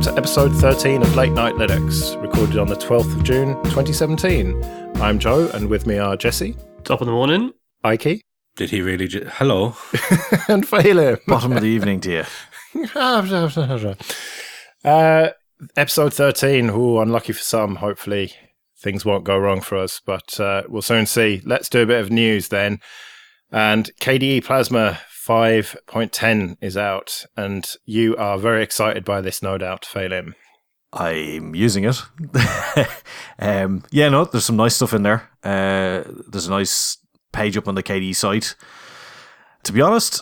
to episode 13 of Late Night Linux, recorded on the 12th of June 2017. I'm Joe, and with me are Jesse. Top of the morning. Ikey. Did he really? Hello. And Phelim. Bottom of the evening to you. Episode 13. Ooh, unlucky for some. Hopefully things won't go wrong for us, but we'll soon see. Let's do a bit of news then. And KDE Plasma 5.10 is out, and you are very excited by this, no doubt, Phelim. I'm using it. There's some nice stuff in there. There's a nice page up on the KDE site. To be honest,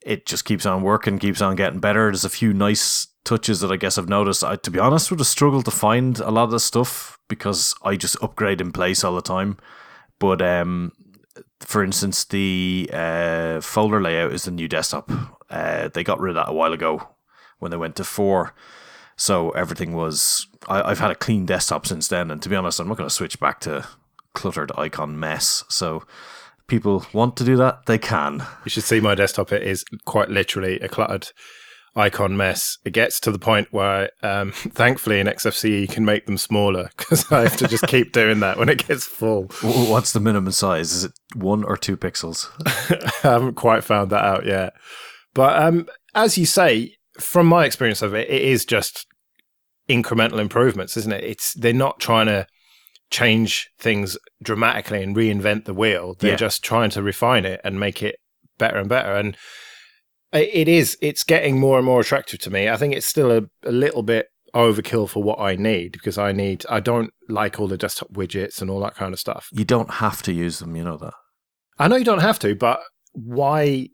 it just keeps on working, keeps on getting better. There's a few nice touches that I guess I've noticed. I, to be honest, would have struggled to find a lot of this stuff because I just upgrade in place all the time. But for instance, the folder layout is the new desktop. They got rid of that a while ago when they went to 4. So everything was... I've had a clean desktop since then, and to be honest, I'm not going to switch back to cluttered icon mess. So people want to do that, they can. You should see my desktop. It is quite literally a cluttered icon mess. It gets to the point where, thankfully, in XFCE, you can make them smaller because I have to just keep doing that when it gets full. What's the minimum size? Is it 1 or 2 pixels? I haven't quite found that out yet. But as you say, from my experience of it, it is just incremental improvements, isn't it? They're not trying to change things dramatically and reinvent the wheel. They're just trying to refine it and make it better and better. And it's getting more and more attractive to me. I think it's still a little bit overkill for what I need because I don't like all the desktop widgets and all that kind of stuff. You don't have to use them, you know that. I know you don't have to, but why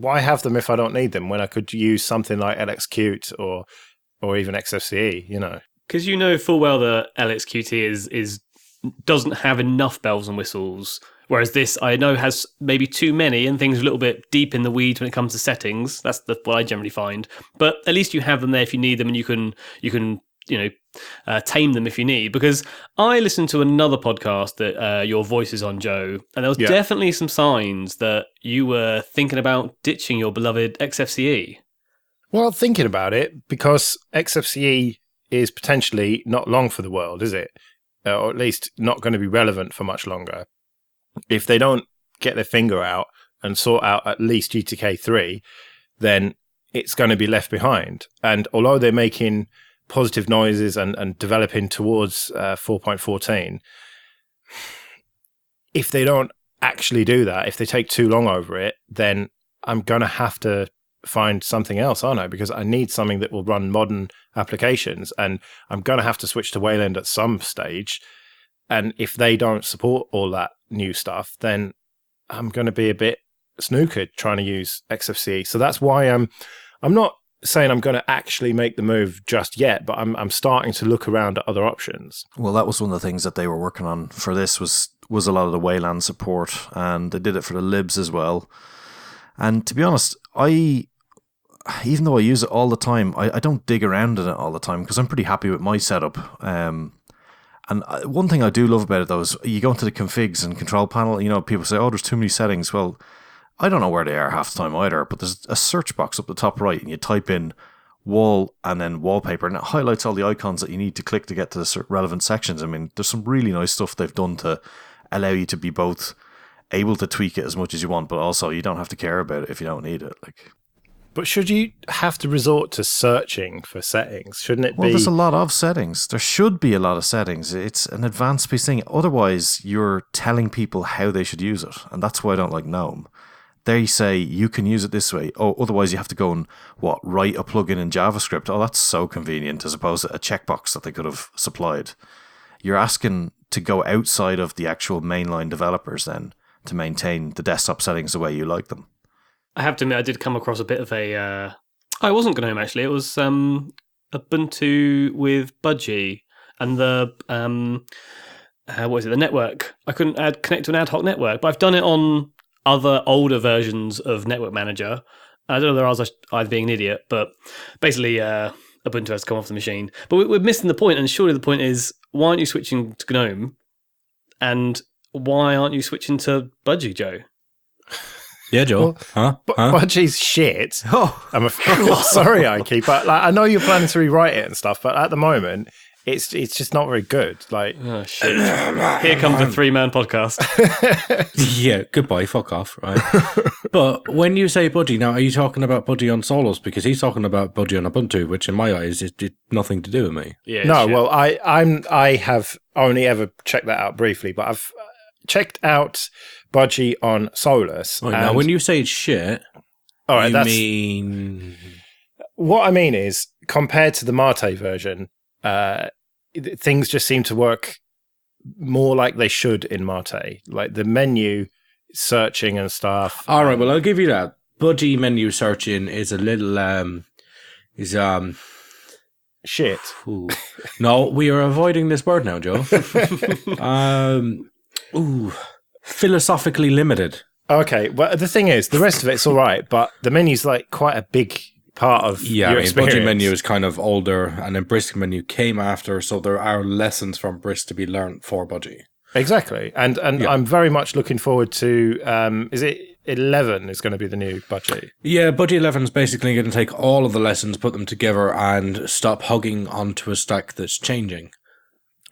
have them if I don't need them when I could use something like LXQt or even XFCE, you know? Because you know full well that LXQt doesn't have enough bells and whistles, whereas this I know has maybe too many and things are a little bit deep in the weeds when it comes to settings. That's what I generally find. But at least you have them there if you need them, and you can tame them if you need. Because I listened to another podcast that your voice is on, Joe, and there was definitely some signs that you were thinking about ditching your beloved XFCE. Well, thinking about it, because XFCE is potentially not long for the world, is it? Or at least not going to be relevant for much longer. If they don't get their finger out and sort out at least GTK 3, then it's going to be left behind. And although they're making positive noises and developing towards 4.14, if they don't actually do that, if they take too long over it, then I'm going to have to find something else, aren't I? Because I need something that will run modern applications, and I'm going to have to switch to Wayland at some stage. And if they don't support all that new stuff, then I'm going to be a bit snookered trying to use XFCE. So that's why I'm not saying I'm going to actually make the move just yet, but I'm starting to look around at other options. Well, that was one of the things that they were working on for this was a lot of the Wayland support, and they did it for the libs as well. And to be honest, even though I use it all the time, I don't dig around in it all the time because I'm pretty happy with my setup. And one thing I do love about it, though, is you go into the configs and control panel, people say, oh, there's too many settings. Well, I don't know where they are half the time either, but there's a search box up the top right, and you type in wall and then wallpaper, and it highlights all the icons that you need to click to get to the relevant sections. I mean, there's some really nice stuff they've done to allow you to be both able to tweak it as much as you want, but also you don't have to care about it if you don't need it. But should you have to resort to searching for settings? Shouldn't it be? Well, there's a lot of settings. There should be a lot of settings. It's an advanced piece thing. Otherwise, you're telling people how they should use it. And that's why I don't like GNOME. They say you can use it this way. Oh, otherwise you have to go and, write a plugin in JavaScript. Oh, that's so convenient as opposed to a checkbox that they could have supplied. You're asking to go outside of the actual mainline developers then to maintain the desktop settings the way you like them. I have to admit, I did come across a bit of a... I wasn't GNOME, actually. It was Ubuntu with Budgie and the... the network. I couldn't connect to an ad hoc network, but I've done it on other older versions of Network Manager. I don't know whether I was being an idiot, but basically Ubuntu has to come off the machine. But we're missing the point, and surely the point is, why aren't you switching to GNOME? And why aren't you switching to Budgie, Joe? Yeah, Joe. Budgie's shit. Oh, Sorry, Ikey, but like, I know you're planning to rewrite it and stuff, but at the moment, it's just not very good. Like, Oh shit! Here comes the 3-man podcast. Yeah, goodbye, fuck off, right? But when you say Budgie, now are you talking about Budgie on Solus? Because he's talking about Budgie on Ubuntu, which in my eyes is nothing to do with me. Yeah. no, shit. well, I have only ever checked that out briefly, but I've checked out Budgie on Solus. Right, now, when you say shit, all right, you mean... what I mean is compared to the Mate version. Things just seem to work more like they should in Mate, like the menu searching and stuff. All right, well, I'll give you that. Budgie menu searching is a little shit. Ooh. No, we are avoiding this word now, Joe. Philosophically limited. Okay, well, the thing is, the rest of it's all right, but the menu's like quite a big part of your experience. Budgie menu is kind of older, and then Brisk menu came after, so there are lessons from Brisk to be learned for Budgie. Exactly, and Yeah. I'm very much looking forward to. Is it 11 is going to be the new Budgie? Yeah, Budgie 11 is basically going to take all of the lessons, put them together, and stop hugging onto a stack that's changing.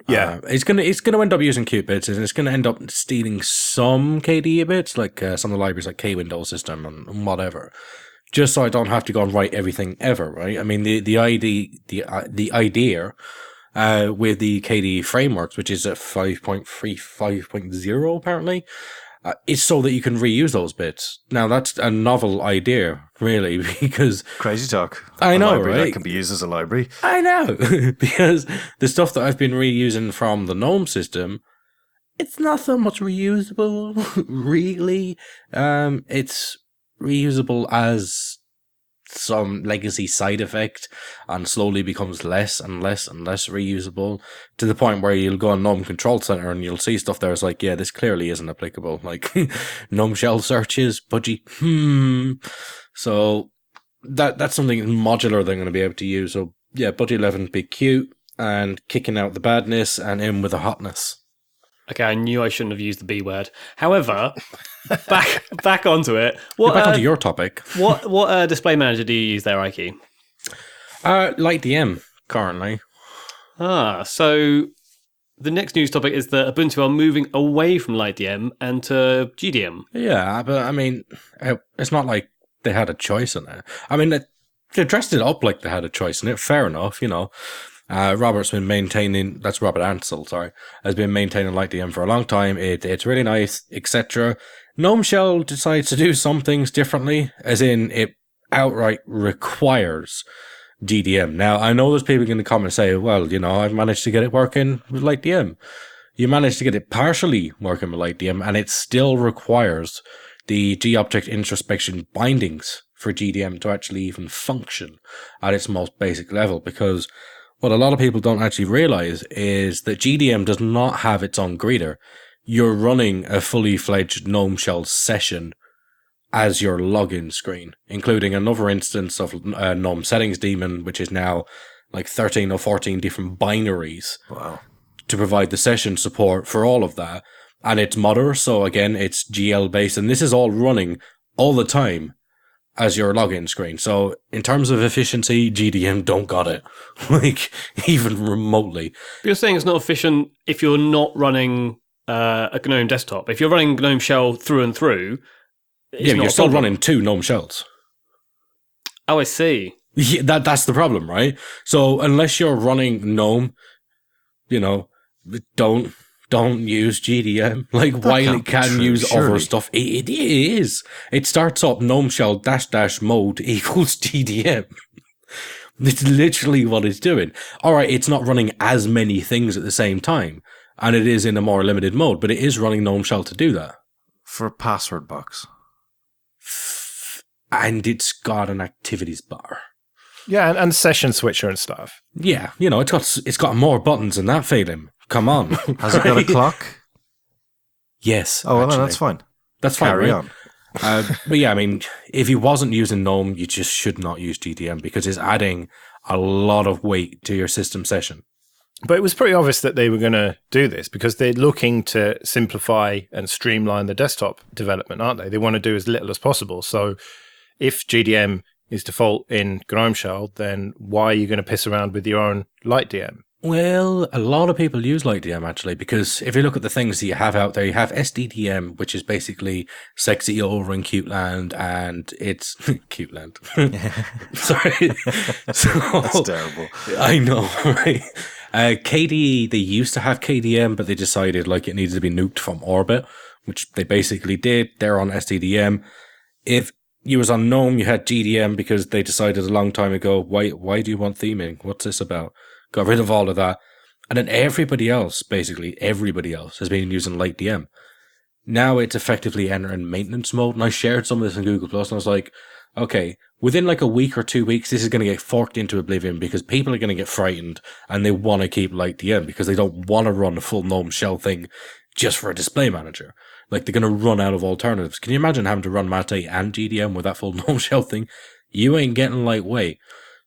Yeah, it's gonna end up using Qt bits, and it's gonna end up stealing some KDE bits, like some of the libraries like K-Window system and whatever. Just so I don't have to go and write everything ever, right? I mean, the idea with the KDE Frameworks, which is at 5.3, 5.0 apparently, is so that you can reuse those bits. Now, that's a novel idea, really, because... crazy talk. I know, right? That right? can be used as a library. I know, because the stuff that I've been reusing from the GNOME system, it's not so much reusable, really. It's reusable as some legacy side effect and slowly becomes less and less and less reusable to the point where you'll go on GNOME Control Center and you'll see stuff there. It's like, yeah, this clearly isn't applicable. Like GNOME shell searches, Budgie, So that's something modular they're going to be able to use. So yeah, Budgie 11 be cute and kicking out the badness and in with the hotness. Okay, I knew I shouldn't have used the B word. However, back onto it. What, Back onto your topic. What display manager do you use there, Ikey? LightDM currently. So the next news topic is that Ubuntu are moving away from LightDM and to GDM. Yeah, but I mean, it's not like they had a choice in it. I mean, they dressed it up like they had a choice in it. Fair enough, you know. Robert's been maintaining, that's Robert Ansel, sorry, has been maintaining LightDM for a long time. It's really nice, etc. GNOME Shell decides to do some things differently, as in it outright requires GDM. Now, I know there's people going to come and say, well, you know, I've managed to get it working with LightDM. You managed to get it partially working with LightDM, and it still requires the G-object introspection bindings for GDM to actually even function at its most basic level, because what a lot of people don't actually realize is that GDM does not have its own greeter. You're running a fully fledged GNOME Shell session as your login screen, including another instance of GNOME settings daemon, which is now like 13 or 14 different binaries. Wow. To provide the session support for all of that. And it's Mother, so again, it's GL based, and this is all running all the time as your login screen. So in terms of efficiency, GDM don't got it, like even remotely. But you're saying it's not efficient if you're not running a GNOME desktop. If you're running GNOME Shell through and through, yeah, you're still running 2 GNOME shells. Oh, I see. Yeah, that's the problem, right? So unless you're running GNOME, you know, don't use GDM. Like, while it can use other stuff, it is. It starts up GNOME Shell -- mode equals GDM. It's literally what it's doing. All right, it's not running as many things at the same time, and it is in a more limited mode, but it is running GNOME Shell to do that. For password box. And it's got an activities bar. Yeah, and session switcher and stuff. Yeah, you know, it's got more buttons than that, Phelim. Come on. Has it got a clock? Yes. Oh, well, no, that's fine. That's fine, Carry right? on. But yeah, I mean, if you wasn't using GNOME, you just should not use GDM because it's adding a lot of weight to your system session. But it was pretty obvious that they were going to do this because they're looking to simplify and streamline the desktop development, aren't they? They want to do as little as possible. So if GDM is default in GNOME Shell, then why are you going to piss around with your own LightDM? Well, a lot of people use LightDM actually, because if you look at the things that you have out there, you have SDDM, which is basically sexy over in cute land, and it's cute land. Sorry. That's terrible. I know, right? KDE, they used to have KDM, but they decided like it needed to be nuked from orbit, which they basically did. They're on SDDM. If you was on GNOME, you had GDM because they decided a long time ago, why do you want theming? What's this about? Got rid of all of that. And then everybody else, basically everybody else, has been using LightDM. Now it's effectively entering maintenance mode. And I shared some of this in Google Plus, and I was like, okay, within like a week or 2 weeks, this is going to get forked into oblivion because people are going to get frightened and they want to keep LightDM because they don't want to run a full GNOME shell thing just for a display manager. Like, they're going to run out of alternatives. Can you imagine having to run Mate and GDM with that full GNOME shell thing? You ain't getting lightweight.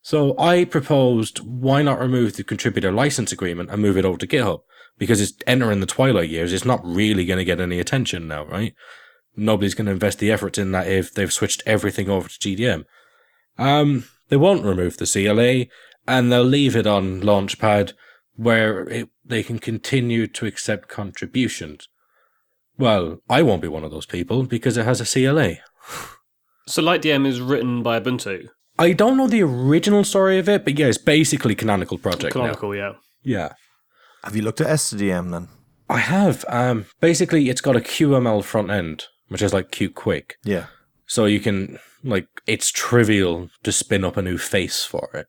So I proposed, why not remove the contributor license agreement and move it over to GitHub? Because it's entering the twilight years. It's not really going to get any attention now, right? Nobody's going to invest the efforts in that if they've switched everything over to GDM. They won't remove the CLA, and they'll leave it on Launchpad where they can continue to accept contributions. Well, I won't be one of those people because it has a CLA. So LightDM is written by Ubuntu? I don't know the original story of it, but yeah, it's basically Canonical project Canonical, now. yeah. Yeah. Have you looked at SDDM then? I have. Basically, it's got a QML front end, which is like Qt Quick. Yeah. So you can, like, it's trivial to spin up a new face for it.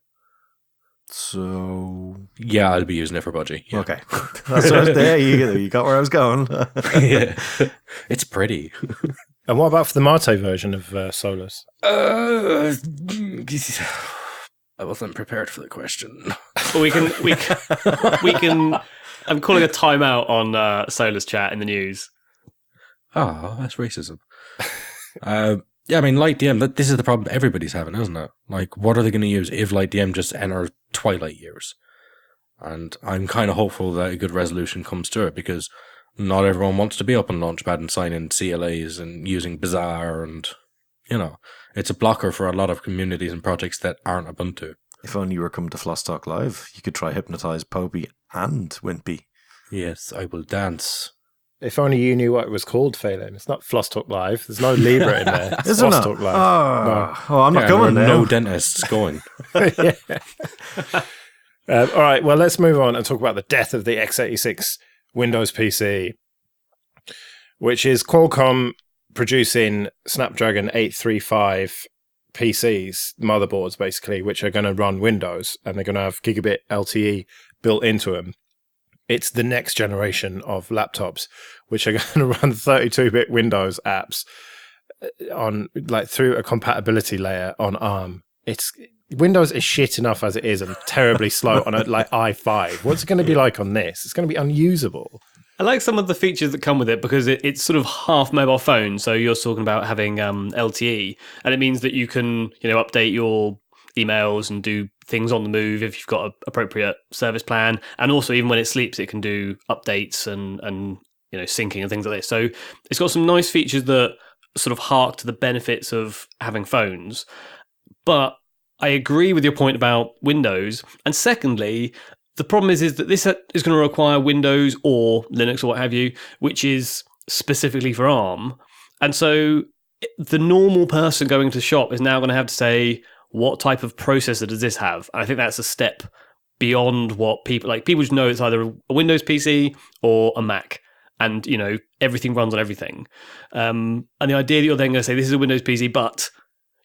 So... Yeah, I'll be using it for Budgie. Yeah. Okay. That's what, there you got where I was going. Yeah. It's pretty. And what about for the Mate version of Solus? I wasn't prepared for the question. Well, we can. I'm calling a timeout on Solus chat in the news. Oh, that's racism. Yeah, I mean, LightDM, this is the problem everybody's having, isn't it? Like, what are they going to use if LightDM just enters twilight years? And I'm kind of hopeful that a good resolution comes to it, because not everyone wants to be up on Launchpad and sign in CLAs and using Bazaar, and, you know, it's a blocker for a lot of communities and projects that aren't Ubuntu. If only you were coming to Floss Talk Live, you could try Hypnotize Popey and Wimpy. Yes, I will dance. If only you knew what it was called, Phelan. It's not Floss Talk Live. There's no Libra in there. It's Isn't Floss it? Talk Live. Oh, I'm not going there. No dentists going. Yeah. All right, well, let's move on and talk about the death of the x86 Windows PC, which is Qualcomm producing Snapdragon 835 PCs, motherboards basically, which are going to run Windows, and they're going to have gigabit LTE built into them. It's the next generation of laptops, which are going to run 32-bit Windows apps on, like, through a compatibility layer on ARM. Windows is shit enough as it is and terribly slow on a like i5. What's it going to be like on this? It's going to be unusable. I like some of the features that come with it because it's sort of half mobile phone. So you're talking about having LTE, and it means that you can, update your emails and do things on the move if you've got an appropriate service plan. And also, even when it sleeps, it can do updates and syncing and things like this. So it's got some nice features that sort of hark to the benefits of having phones. But I agree with your point about Windows. And secondly, the problem is that this is going to require Windows or Linux or what have you, which is specifically for ARM. And so the normal person going to shop is now going to have to say, what type of processor does this have? And I think that's a step beyond what people just know it's either a Windows PC or a Mac. And, everything runs on everything. And the idea that you're then going to say, this is a Windows PC, but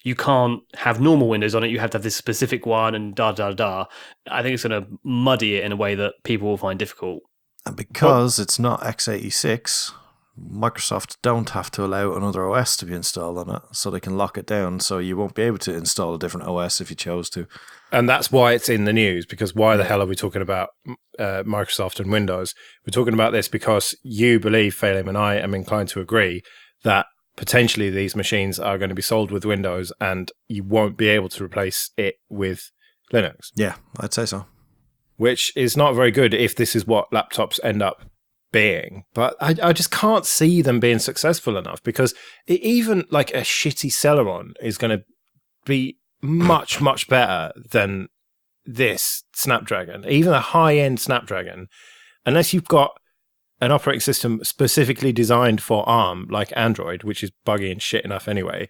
you can't have normal Windows on it. You have to have this specific one and da. I think it's going to muddy it in a way that people will find difficult. And because it's not x86, Microsoft don't have to allow another OS to be installed on it, so they can lock it down, so you won't be able to install a different OS if you chose to. And that's why it's in the news, because why the hell are we talking about Microsoft and Windows? We're talking about this because you believe, Phelim, and I am inclined to agree, that potentially these machines are going to be sold with Windows and you won't be able to replace it with Linux. Yeah, I'd say so. which is not very good if this is what laptops end up being. But I just can't see them being successful enough, because even like a shitty Celeron is going to be much, much better than this Snapdragon. Even a high-end Snapdragon, unless you've got an operating system specifically designed for ARM, like Android, which is buggy and shit enough anyway,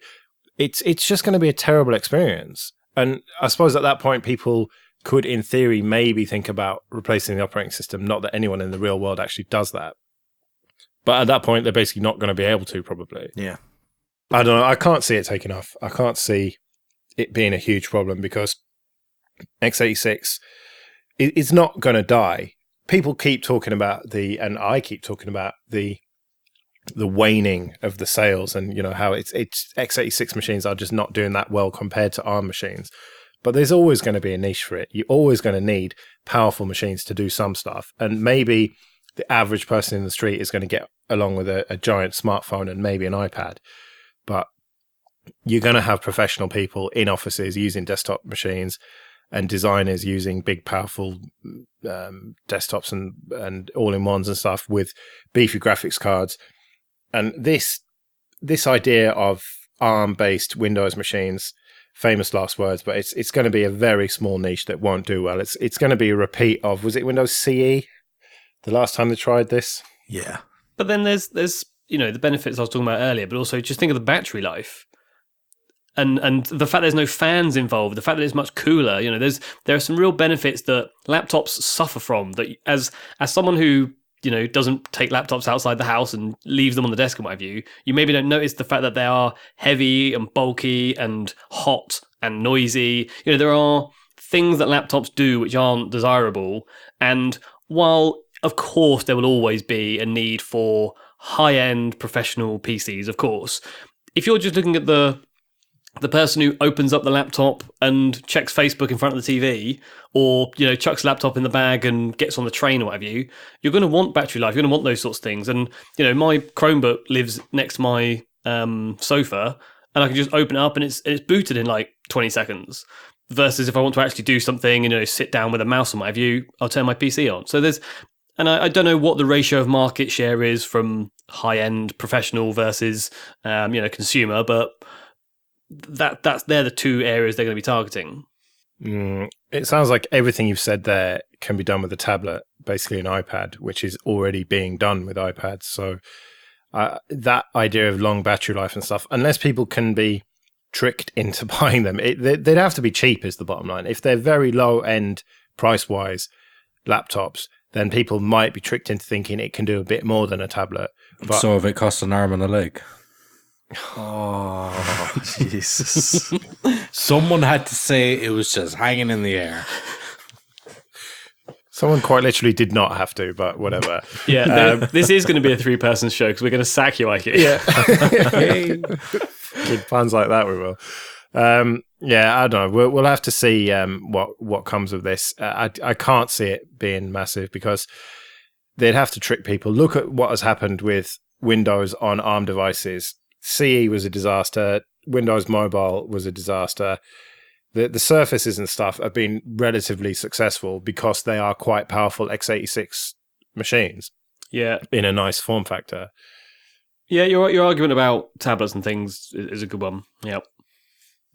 it's just going to be a terrible experience. And I suppose at that point, people could, in theory, maybe think about replacing the operating system. Not that anyone in the real world actually does that. But at that point, they're basically not going to be able to, probably. Yeah. I don't know. I can't see it taking off. I can't see it being a huge problem, because x86 is not going to die. People keep talking about and I keep talking about the waning of the sales, and how it's x86 machines are just not doing that well compared to ARM machines. But there's always going to be a niche for it. You're always going to need powerful machines to do some stuff. And maybe the average person in the street is going to get along with a giant smartphone and maybe an iPad. But you're going to have professional people in offices using desktop machines, and designers using big, powerful desktops and all-in-ones and stuff with beefy graphics cards. And this idea of ARM-based Windows machines, famous last words, but it's going to be a very small niche that won't do well. It's going to be a repeat of, was it Windows CE the last time they tried this? Yeah. But then there's the benefits I was talking about earlier, but also just think of the battery life. And the fact there's no fans involved, the fact that it's much cooler, there are some real benefits that laptops suffer from. That as someone who doesn't take laptops outside the house and leaves them on the desk in my view, you maybe don't notice the fact that they are heavy and bulky and hot and noisy. There are things that laptops do which aren't desirable. And while of course there will always be a need for high-end professional PCs, of course, if you're just looking at the person who opens up the laptop and checks Facebook in front of the TV, or, chucks a laptop in the bag and gets on the train or what have you, you're going to want battery life. You're going to want those sorts of things. And, my Chromebook lives next to my sofa, and I can just open it up and it's booted in like 20 seconds. Versus if I want to actually do something, sit down with a mouse and what have you, I'll turn my PC on. So I don't know what the ratio of market share is from high-end professional versus, consumer, but they're the two areas they're going to be targeting. It sounds like everything you've said there can be done with a tablet, basically an iPad, which is already being done with iPads. So that idea of long battery life and stuff, unless people can be tricked into buying them, they'd have to be cheap is the bottom line. If they're very low end price-wise laptops, then people might be tricked into thinking it can do a bit more than a tablet. But so if it costs an arm and a leg? Oh, Jesus. Someone had to say it was just hanging in the air. Someone quite literally did not have to, but whatever. Yeah, this is going to be a 3-person show because we're going to sack you, Ikey. Yeah. With puns like that, we will. I don't know. We'll have to see what comes of this. I can't see it being massive because they'd have to trick people. Look at what has happened with Windows on ARM devices. CE was a disaster. Windows Mobile was a disaster. The Surfaces and stuff have been relatively successful because they are quite powerful x86 machines. Yeah, in a nice form factor. Yeah, your argument about tablets and things is a good one. Yeah.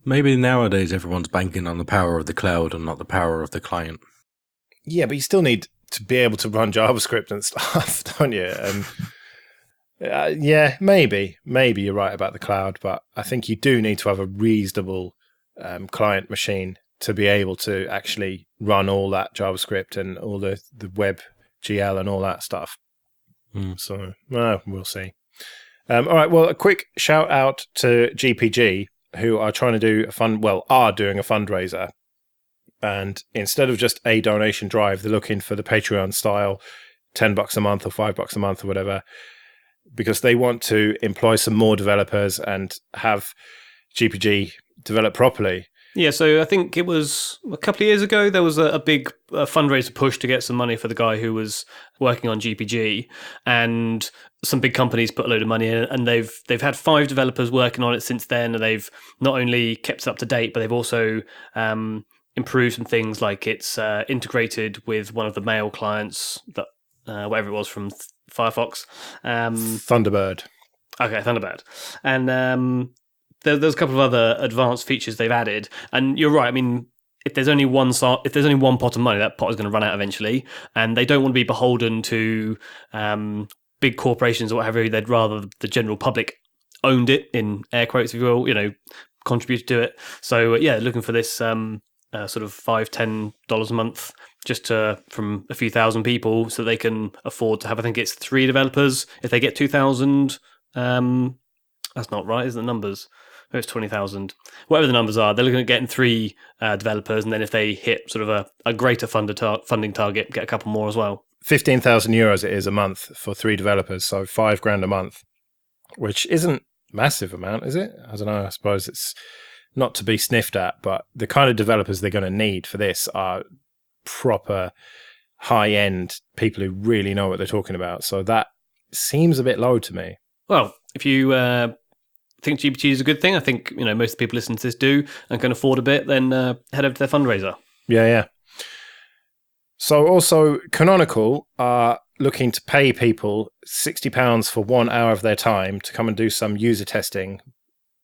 Maybe nowadays everyone's banking on the power of the cloud and not the power of the client. Yeah, but you still need to be able to run JavaScript and stuff, don't you? And yeah, maybe you're right about the cloud, but I think you do need to have a reasonable client machine to be able to actually run all that JavaScript and all the web GL and all that stuff. So, we'll see. All right, well, a quick shout out to GPG, who are trying to do are doing a fundraiser. And instead of just a donation drive, they're looking for the Patreon style $10 a month or $5 a month or whatever, because they want to employ some more developers and have GPG develop properly. Yeah, so I think it was a couple of years ago, there was a big fundraiser push to get some money for the guy who was working on GPG, and some big companies put a load of money in, and they've had 5 developers working on it since then, and they've not only kept it up to date, but they've also improved some things, like it's integrated with one of the mail clients that whatever it was from Firefox. Thunderbird. Okay, Thunderbird. And there's a couple of other advanced features they've added. And you're right. I mean, if there's only one pot of money, that pot is going to run out eventually. And they don't want to be beholden to big corporations or whatever. They'd rather the general public owned it, in air quotes, if you will, contributed to it. So looking for this sort of $5-10 a month just from a few thousand people, so they can afford to have, I think it's 3 developers. If they get 2,000, that's not right, isn't the numbers? Maybe it's 20,000. Whatever the numbers are, they're looking at getting 3 developers, and then if they hit sort of a greater funding target, get a couple more as well. 15,000 euros it is a month for 3 developers, so $5,000 a month, which isn't massive amount, is it? I don't know. I suppose it's not to be sniffed at, but the kind of developers they're going to need for this are proper high-end people who really know what they're talking about. So that seems a bit low to me. Well, if you think GPT is a good thing, I think most of the people listening to this do and can afford a bit, then head over to their fundraiser. Yeah. So also, Canonical are looking to pay people £60 for 1 hour of their time to come and do some user testing.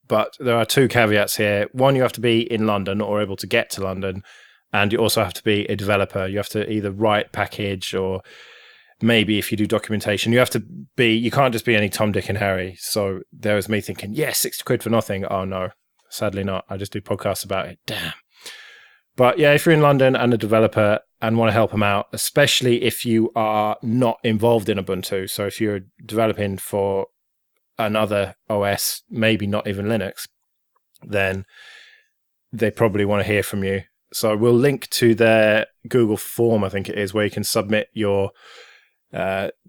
But there are 2 caveats here. One, you have to be in London or able to get to London. And you also have to be a developer. You have to either write package, or maybe if you do documentation, you can't just be any Tom, Dick and Harry. So there was me thinking, £60 for nothing. Oh no, sadly not. I just do podcasts about it. Damn. But yeah, if you're in London and a developer and want to help them out, especially if you are not involved in Ubuntu. So if you're developing for another OS, maybe not even Linux, then they probably want to hear from you. So we'll link to their Google form, I think it is, where you can submit your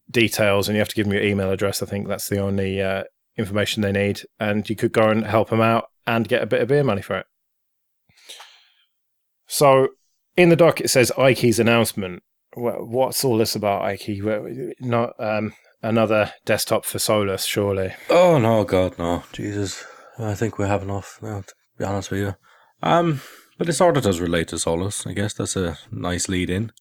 details, and you have to give them your email address. I think that's the only information they need. And you could go and help them out and get a bit of beer money for it. So in the doc, it says Ikey's announcement. What's all this about, Ikey? Not another desktop for Solus, surely? Oh, no, God, no. Jesus. I think we have enough now, to be honest with you. But it sort of does relate to Solus. I guess that's a nice lead in.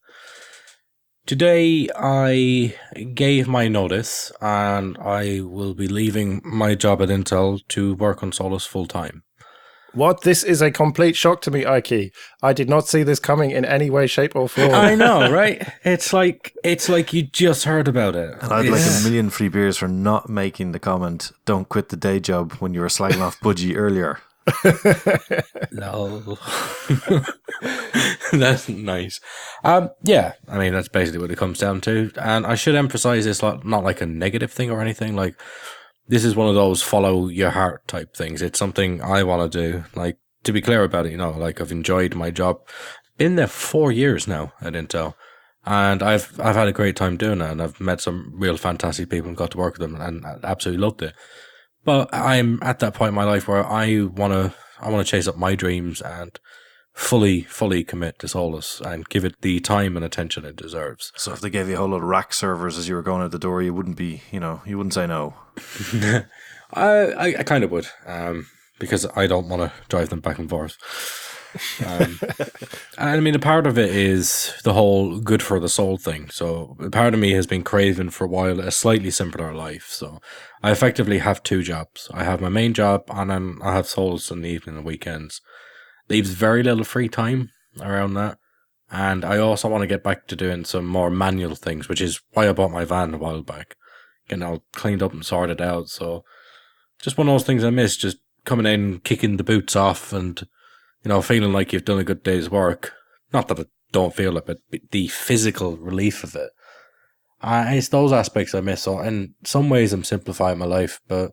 Today, I gave my notice, and I will be leaving my job at Intel to work on Solus full time. What? This is a complete shock to me, Ikey. I did not see this coming in any way, shape, or form. I know, right? It's like you just heard about it. And I'd like a million free beers for not making the comment, "Don't quit the day job," when you were slagging off Budgie earlier. No. That's nice. Yeah, I mean, that's basically what it comes down to. And I should emphasize this not like a negative thing or anything. Like, this is one of those follow your heart type things. It's something I want to do. Like, to be clear about it, like, I've enjoyed my job. Been there 4 years now at Intel, and I've had a great time doing it, and I've met some real fantastic people and got to work with them, and absolutely loved it. But I'm at that point in my life where I want to chase up my dreams and fully commit to Solus and give it the time and attention it deserves. So if they gave you a whole lot of rack servers as you were going out the door, you wouldn't be, you wouldn't say no. I kind of would, because I don't want to drive them back and forth. I mean, a part of it is the whole good for the soul thing. So a part of me has been craving for a while a slightly simpler life. So I effectively have 2 jobs. I have my main job, and then I have Solus in the evening and weekends. Leaves very little free time around that. And I also want to get back to doing some more manual things, which is why I bought my van a while back. Getting all cleaned up and sorted out. So just one of those things I miss, just coming in, kicking the boots off, and feeling like you've done a good day's work. Not that I don't feel it, but the physical relief of it. It's those aspects I miss. So in some ways, I'm simplifying my life, but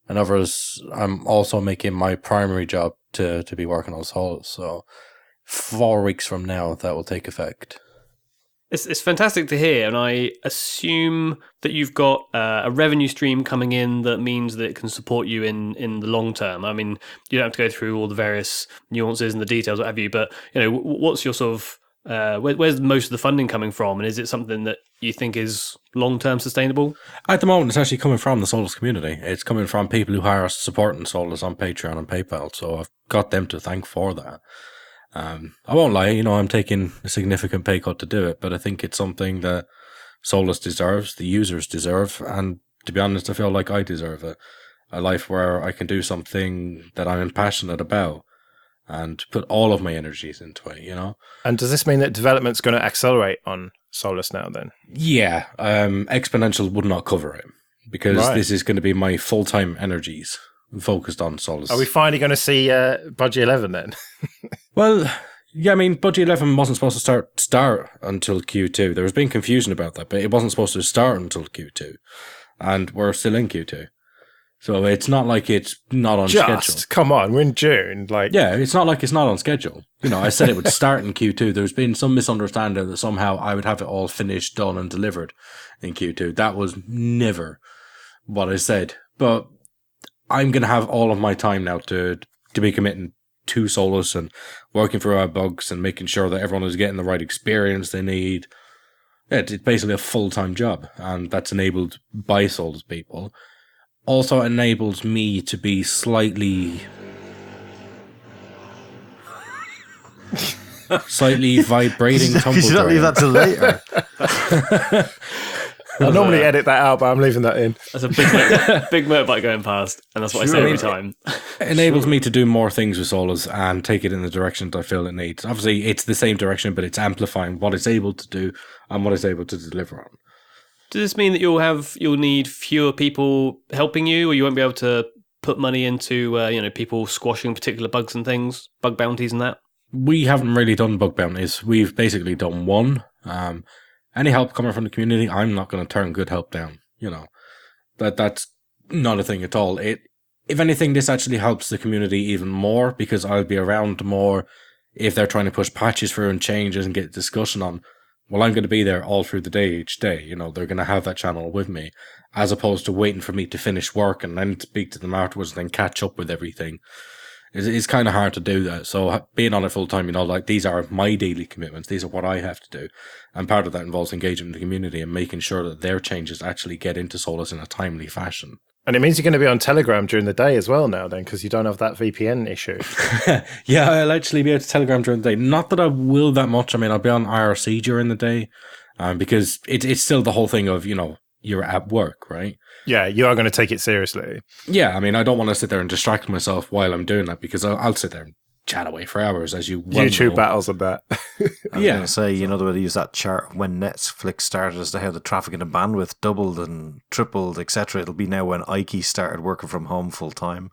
in others, I'm also making my primary job to be working on Solus. So 4 weeks from now, that will take effect. It's fantastic to hear, and I assume that you've got a revenue stream coming in that means that it can support you in the long term. I mean, you don't have to go through all the various nuances and the details, what have you, but what's your sort of where's most of the funding coming from, and is it something that you think is long term sustainable? At the moment, it's actually coming from the Solus community. It's coming from people who hire us supporting Solus on Patreon and PayPal, so I've got them to thank for that. I won't lie, I'm taking a significant pay cut to do it, but I think it's something that Solus deserves, the users deserve, and to be honest, I feel like I deserve it. A life where I can do something that I'm passionate about and put all of my energies into it, And does this mean that development's going to accelerate on Solus now then? Yeah, Exponential would not cover it because this is going to be my full-time energies focused on Solus. Are we finally going to see Budgie 11 then? Well, yeah, I mean, Budgie 11 wasn't supposed to start until Q2. There was been confusion about that, but it wasn't supposed to start until Q2. And we're still in Q2. So it's not like it's not on schedule. Come on, we're in June. Yeah, it's not like it's not on schedule. I said it would start in Q2. There's been some misunderstanding that somehow I would have it all finished, done, and delivered in Q2. That was never what I said. But I'm going to have all of my time now to be committing to Solus and working through our bugs and making sure that everyone is getting the right experience they need. Yeah, it's basically a full-time job, and that's enabled by Solus people. Also enables me to be slightly vibrating tumbledrain. Could you not leave that till later? I normally edit that out, but I'm leaving that in. That's a big motorbike going past, and that's what I say every time. It enables me to do more things with Solus and take it in the direction that I feel it needs. Obviously, it's the same direction, but it's amplifying what it's able to do and what it's able to deliver on. Does this mean that you'll need fewer people helping you, or you won't be able to put money into people squashing particular bugs and things, bug bounties and that? We haven't really done bug bounties. We've basically done one. Any help coming from the community, I'm not going to turn good help down. That's not a thing at all. If anything, this actually helps the community even more because I'll be around more if they're trying to push patches through and changes and get discussion on. Well, I'm going to be there all through the day, each day. They're going to have that channel with me, as opposed to waiting for me to finish work and then speak to them afterwards and then catch up with everything. It's kind of hard to do that. So being on it full time, these are my daily commitments. These are what I have to do. And part of that involves engaging with the community and making sure that their changes actually get into Solus in a timely fashion. And it means you're going to be on Telegram during the day as well now then, because you don't have that VPN issue. Yeah, I'll actually be able to Telegram during the day. Not that I will that much. I mean, I'll be on IRC during the day because it's still the whole thing of, you're at work, right? Yeah, you are going to take it seriously. Yeah, I mean, I don't want to sit there and distract myself while I'm doing that because I'll sit there and chat away for hours as you well YouTube know. battles of that. I was going to say, the way to use that chart when Netflix started as to how the traffic and the bandwidth doubled and tripled, etc. It'll be now when Ikey started working from home full time.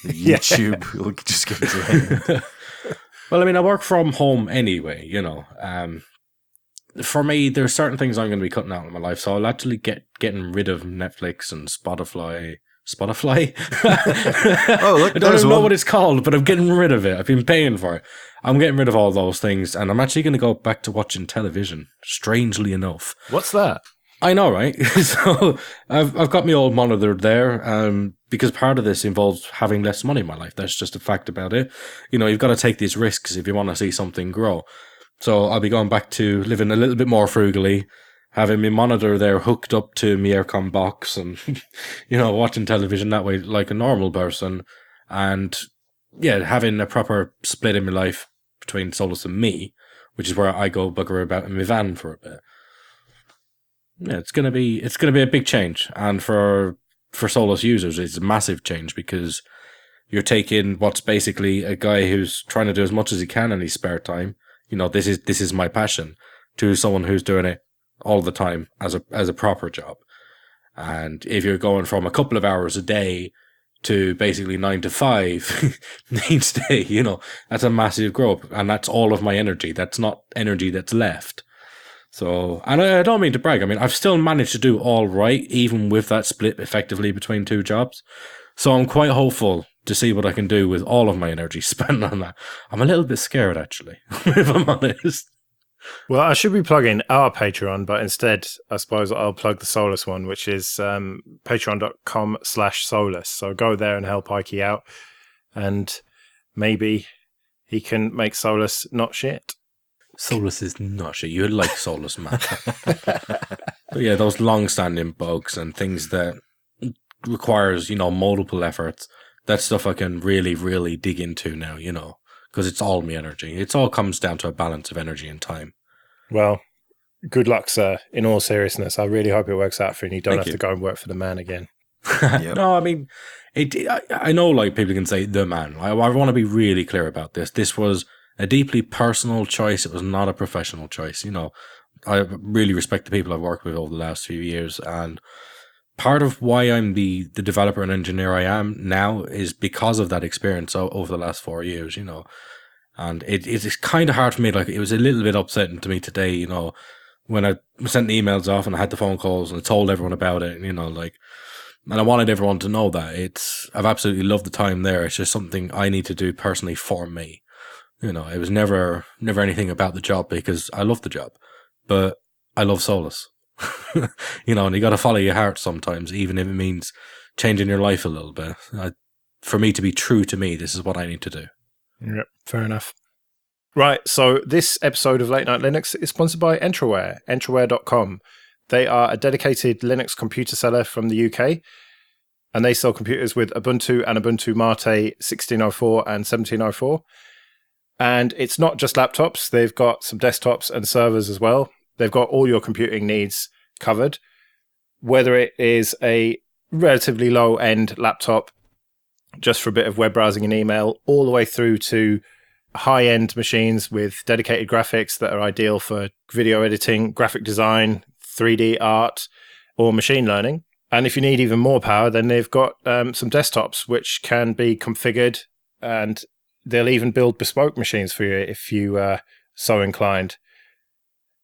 YouTube will just get drained. Well, I mean, I work from home anyway, for me, there's certain things I'm going to be cutting out in my life, so I'll actually getting rid of Netflix and Spotify. Oh, look, I don't even know what it's called, but I'm getting rid of it. I've been paying for it. I'm getting rid of all those things, and I'm actually going to go back to watching television, strangely enough. What's that? I know, right? So I've got my old monitor there, because part of this involves having less money in my life. That's just a fact about it. You've got to take these risks if you want to see something grow. So I'll be going back to living a little bit more frugally, having my monitor there hooked up to my aircon box and, watching television that way like a normal person. And, yeah, having a proper split in my life between Solus and me, which is where I go bugger about in my van for a bit. Yeah, it's gonna be a big change. And for Solus users, it's a massive change because you're taking what's basically a guy who's trying to do as much as he can in his spare time. This is my passion, to someone who's doing it all the time as a proper job. And if you're going from a couple of hours a day to basically 9 to 5 each day, that's a massive growth. And that's all of my energy. That's not energy that's left. So, and I don't mean to brag. I mean, I've still managed to do all right, even with that split effectively between two jobs. So I'm quite hopeful to see what I can do with all of my energy spent on that. I'm a little bit scared, actually, if I'm honest. Well, I should be plugging our Patreon, but instead, I suppose I'll plug the Solus one, which is patreon.com/Solus. So go there and help Ikey out, and maybe he can make Solus not shit. Solus is not shit. You like Solus, man. But yeah, those long-standing bugs and things that requires, multiple efforts. That's stuff I can really, really dig into now, because it's all my energy. It all comes down to a balance of energy and time. Well, good luck, sir. In all seriousness, I really hope it works out for you and you don't Thank have to go and work for the man again. Yep. No, I mean, I know like people can say the man. I want to be really clear about this. This was a deeply personal choice. It was not a professional choice. You know, I really respect the people I've worked with over the last few years, and part of why I'm the developer and engineer I am now is because of that experience over the last 4 years, you know. And it's kind of hard for me. Like, it was a little bit upsetting to me today, you know, when I sent the emails off and I had the phone calls and I told everyone about it, you know, like, and I wanted everyone to know that I've absolutely loved the time there. It's just something I need to do personally for me. You know, it was never anything about the job, because I love the job, but I love Solus. You know, and you got to follow your heart sometimes, even if it means changing your life a little bit. For me to be true to me, this is what I need to do. Yep, fair enough. Right, so this episode of Late Night Linux is sponsored by Entroware, Entroware.com. They are a dedicated Linux computer seller from the UK, and they sell computers with Ubuntu and Ubuntu Mate 16.04 and 17.04. And it's not just laptops, they've got some desktops and servers as well. They've got all your computing needs covered, whether it is a relatively low-end laptop just for a bit of web browsing and email, all the way through to high-end machines with dedicated graphics that are ideal for video editing, graphic design, 3D art, or machine learning. And if you need even more power, then they've got some desktops which can be configured, and they'll even build bespoke machines for you if you are so inclined.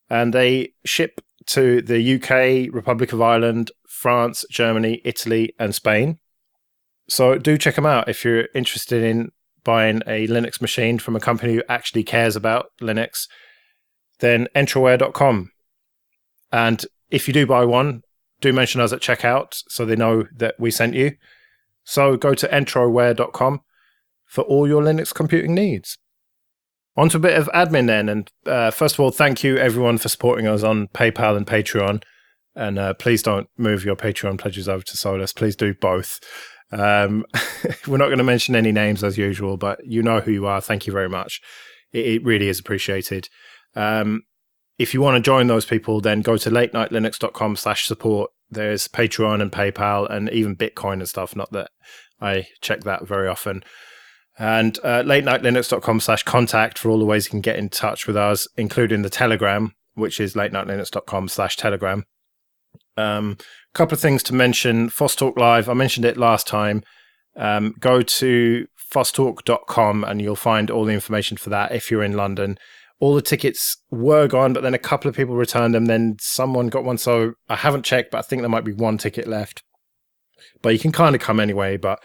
And they ship to the UK, Republic of Ireland, France, Germany, Italy, and Spain. So do check them out if you're interested in buying a Linux machine from a company who actually cares about Linux. Then Entroware.com. And if you do buy one, do mention us at checkout so they know that we sent you. So go to Entroware.com for all your Linux computing needs. On to a bit of admin then. And first of all, thank you everyone for supporting us on PayPal and Patreon. And please don't move your Patreon pledges over to Solus. Please do both. We're not going to mention any names as usual, but you know who you are. Thank you very much. It really is appreciated. If you want to join those people, then go to latenightlinux.com/support. There's Patreon and PayPal and even Bitcoin and stuff. Not that I check that very often. And latenightlinux.com/contact for all the ways you can get in touch with us, including the Telegram, which is latenightlinux.com/telegram. Couple of things to mention. FOSS Live, I mentioned it last time. Go to fosstalk.com and you'll find all the information for that if you're in London. All the tickets were gone, but then a couple of people returned them. Then someone got one, so I haven't checked, but I think there might be one ticket left. But you can kind of come anyway, but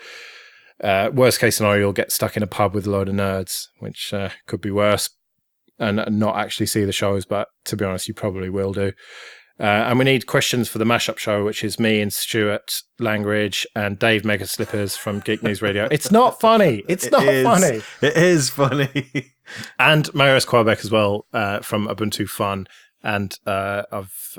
worst case scenario, you'll get stuck in a pub with a load of nerds, which could be worse, and not actually see the shows, but to be honest, you probably will do. And we need questions for the mashup show, which is me and Stuart Langridge and Dave Megaslippers from Geek News Radio. It's not funny. It's not funny. It is funny. And Marius Quabeck as well from Ubuntu Fun. And I was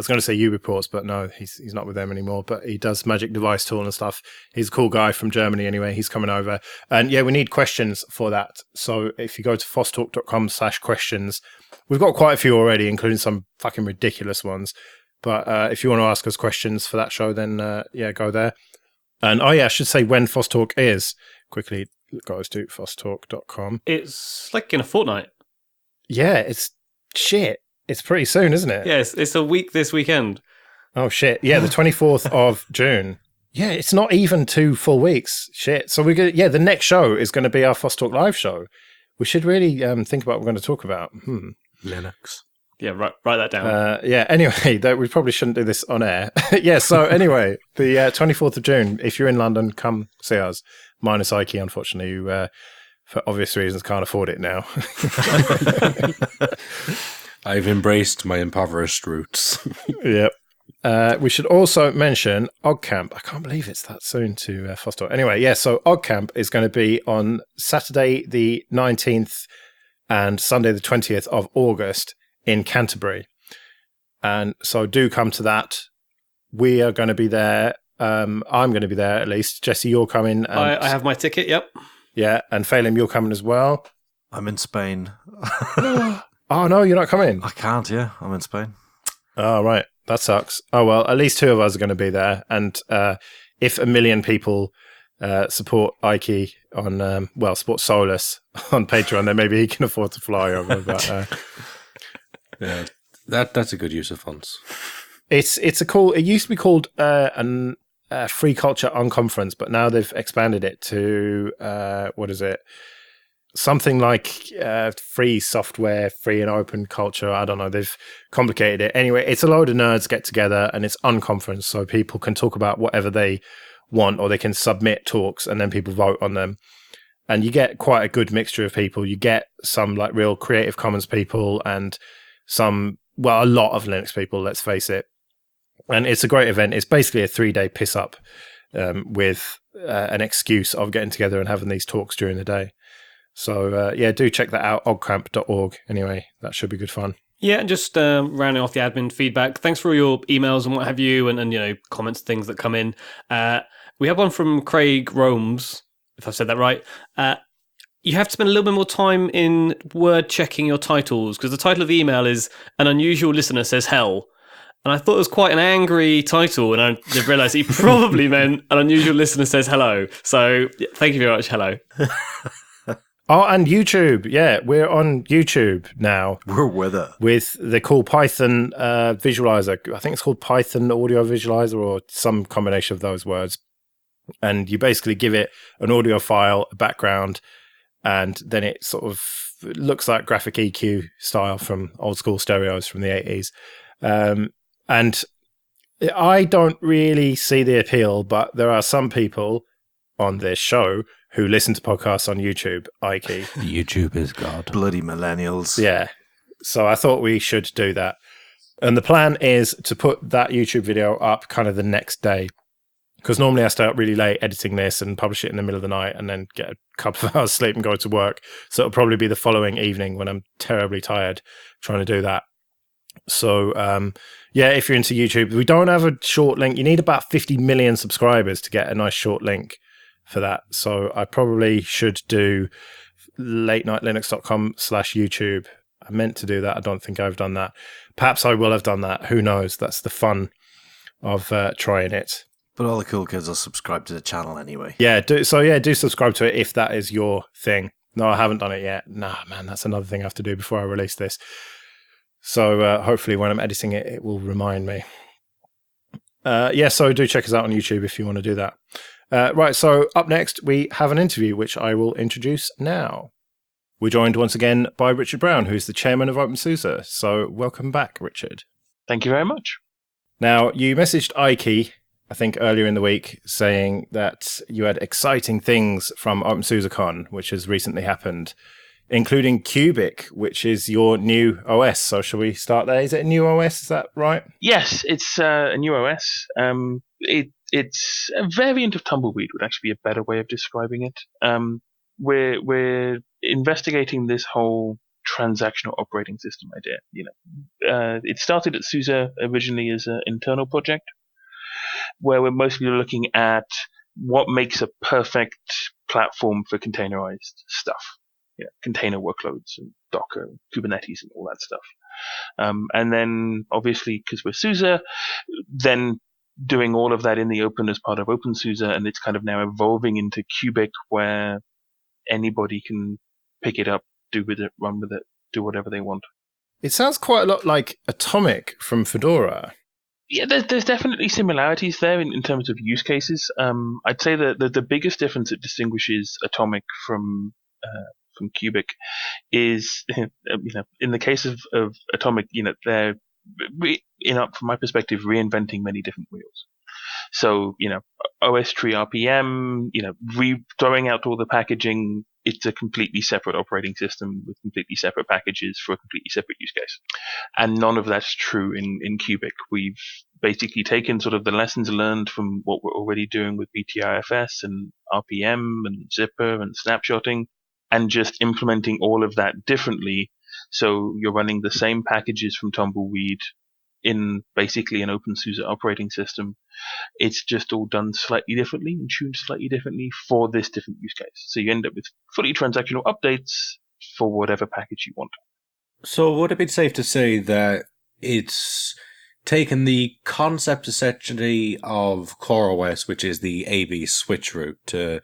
going to say Ubiports, but no, he's not with them anymore. But he does Magic Device Tool and stuff. He's a cool guy from Germany anyway. He's coming over. And yeah, we need questions for that. So if you go to fosstalk.com/questions, we've got quite a few already, including some fucking ridiculous ones. But if you want to ask us questions for that show, then yeah, go there. And oh yeah, I should say when Foss Talk is. Quickly goes to fosstalk.com. It's like in a fortnight. Yeah, it's shit. It's pretty soon, isn't it? Yes, it's a week this weekend. Oh, shit. Yeah, the 24th of June. Yeah, it's not even 2 full weeks. Shit. So we're going to, the next show is going to be our Foss Talk Live show. We should really think about what we're going to talk about. Linux. Yeah, write that down. Yeah, anyway, we probably shouldn't do this on air. Yeah, so anyway, the 24th of June, if you're in London, come see us. Minus Ikey, unfortunately, who, for obvious reasons, can't afford it now. I've embraced my impoverished roots. Yep. We should also mention OggCamp. I can't believe it's that soon to foster. Anyway, yeah, so OggCamp is going to be on Saturday the 19th and Sunday the 20th of August in Canterbury. And so do come to that. We are going to be there. I'm going to be there at least. Jesse, you're coming. And, I have my ticket, yep. Yeah, and Phelim, you're coming as well. I'm in Spain. Oh, no, you're not coming? I can't, yeah. I'm in Spain. Oh, right. That sucks. Oh, well, at least 2 of us are going to be there. And if 1 million people support Ikey on, support Solus on Patreon, then maybe he can afford to fly over. But Yeah, that's a good use of funds. it's a cool. It used to be called a Free Culture Unconference, but now they've expanded it to what is it? Something like free software, free and open culture. I don't know. They've complicated it. Anyway, it's a load of nerds get together and it's unconference, so people can talk about whatever they want, or they can submit talks and then people vote on them. And you get quite a good mixture of people. You get some like real Creative Commons people and some, well, a lot of Linux people, let's face it. And it's a great event. It's basically a 3-day piss up with an excuse of getting together and having these talks during the day. So, do check that out, ogcamp.org. Anyway, that should be good fun. Yeah, and just rounding off the admin feedback. Thanks for all your emails and what have you, and comments, things that come in. We have one from Craig Romes, if I've said that right. You have to spend a little bit more time in word checking your titles, because the title of the email is "An Unusual Listener Says Hell." And I thought it was quite an angry title, and I did realise he probably meant "An Unusual Listener Says Hello." So thank you very much, hello. Oh, and YouTube. Yeah, we're on YouTube now. We're with it. With the cool Python visualizer. I think it's called Python Audio Visualizer or some combination of those words. And you basically give it an audio file, a background, and then it sort of looks like graphic EQ style from old school stereos from the 80s. And I don't really see the appeal, but there are some people on this show who listen to podcasts on YouTube, Ikey. YouTube is God. Bloody millennials. Yeah. So I thought we should do that. And the plan is to put that YouTube video up kind of the next day. Because normally I stay up really late editing this and publish it in the middle of the night and then get a couple of hours sleep and go to work. So it'll probably be the following evening when I'm terribly tired trying to do that. So, if you're into YouTube, we don't have a short link. You need about 50 million subscribers to get a nice short link for that. So I probably should do latenightlinux.com/YouTube. I meant to do that. I don't think I've done that. Perhaps I will have done that. Who knows? That's the fun of trying it. But all the cool kids will subscribe to the channel anyway. Yeah, do subscribe to it if that is your thing. No, I haven't done it yet. Nah, man, that's another thing I have to do before I release this. So hopefully when I'm editing it, it will remind me. So do check us out on YouTube if you want to do that. Right, so up next, we have an interview, which I will introduce now. We're joined once again by Richard Brown, who's the chairman of openSUSE. So welcome back, Richard. Thank you very much. Now, you messaged Ikey, I think earlier in the week, saying that you had exciting things from openSUSECon, which has recently happened, including Kubic, which is your new OS. So shall we start there? Is it a new OS? Is that right? Yes, it's a new OS. It's a variant of Tumbleweed would actually be a better way of describing it. We're investigating this whole transactional operating system idea. It started at SUSE originally as an internal project, where we're mostly looking at what makes a perfect platform for containerized stuff. Container workloads and Docker, and Kubernetes, and all that stuff. And then, obviously, because we're SUSE, then doing all of that in the open as part of openSUSE, and it's kind of now evolving into Kubic, where anybody can pick it up, do with it, run with it, do whatever they want. It sounds quite a lot like Atomic from Fedora. Yeah, there's definitely similarities there in terms of use cases. I'd say that the biggest difference that distinguishes Atomic from Kubic is, in the case of Atomic, they're, from my perspective, reinventing many different wheels. So, OS tree RPM, throwing out all the packaging. It's a completely separate operating system with completely separate packages for a completely separate use case. And none of that's true in Kubic. We've basically taken sort of the lessons learned from what we're already doing with BTRFS and RPM and Zipper and snapshotting, and just implementing all of that differently. So you're running the same packages from Tumbleweed in basically an openSUSE operating system. It's just all done slightly differently and tuned slightly differently for this different use case. So you end up with fully transactional updates for whatever package you want. So would it be safe to say that it's taken the concept essentially of CoreOS, which is the AB switch route, to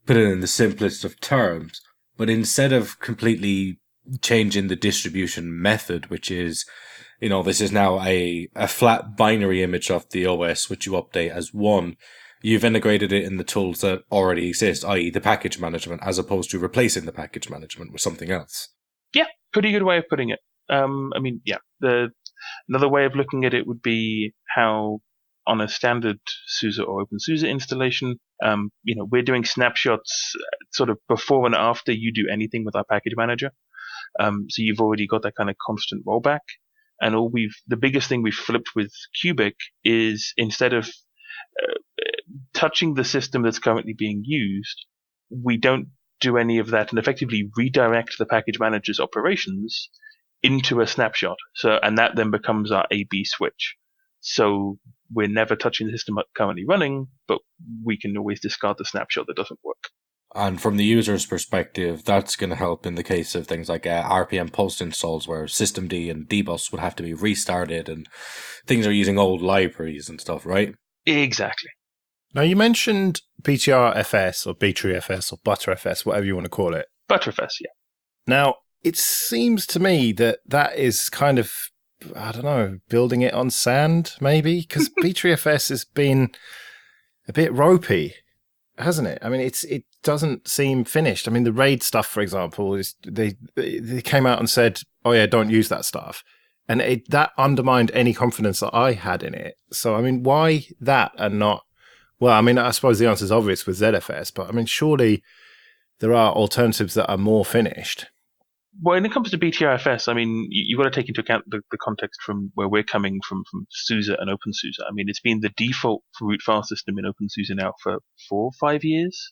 put it in the simplest of terms, but instead of completely changing the distribution method, which is, this is now a flat binary image of the OS, which you update as one, you've integrated it in the tools that already exist, i.e. the package management, as opposed to replacing the package management with something else. Yeah, pretty good way of putting it. Another way of looking at it would be how on a standard SUSE or openSUSE installation, we're doing snapshots sort of before and after you do anything with our package manager. So you've already got that kind of constant rollback. And the biggest thing we've flipped with Kubic is instead of touching the system that's currently being used, we don't do any of that and effectively redirect the package manager's operations into a snapshot. And that then becomes our AB switch. So we're never touching the system currently running, but we can always discard the snapshot that doesn't work. And from the user's perspective, that's going to help in the case of things like RPM post installs where systemd and dbus would have to be restarted and things are using old libraries and stuff, right? Exactly. Now, you mentioned BTRFS or BTRFS or ButterFS, whatever you want to call it. ButterFS, yeah. Now, it seems to me that is kind of, I don't know, building it on sand, maybe? Because BTRFS has been a bit ropey, hasn't it? I mean, it doesn't seem finished. I mean, the RAID stuff, for example, is they came out and said, oh yeah, don't use that stuff. And that undermined any confidence that I had in it. So, I mean, why that and not... Well, I mean, I suppose the answer is obvious with ZFS, but I mean, surely there are alternatives that are more finished. Well, when it comes to BTRFS, I mean, you've got to take into account the context from where we're coming from SUSE and openSUSE. I mean, it's been the default root file system in openSUSE now for 4 or 5 years.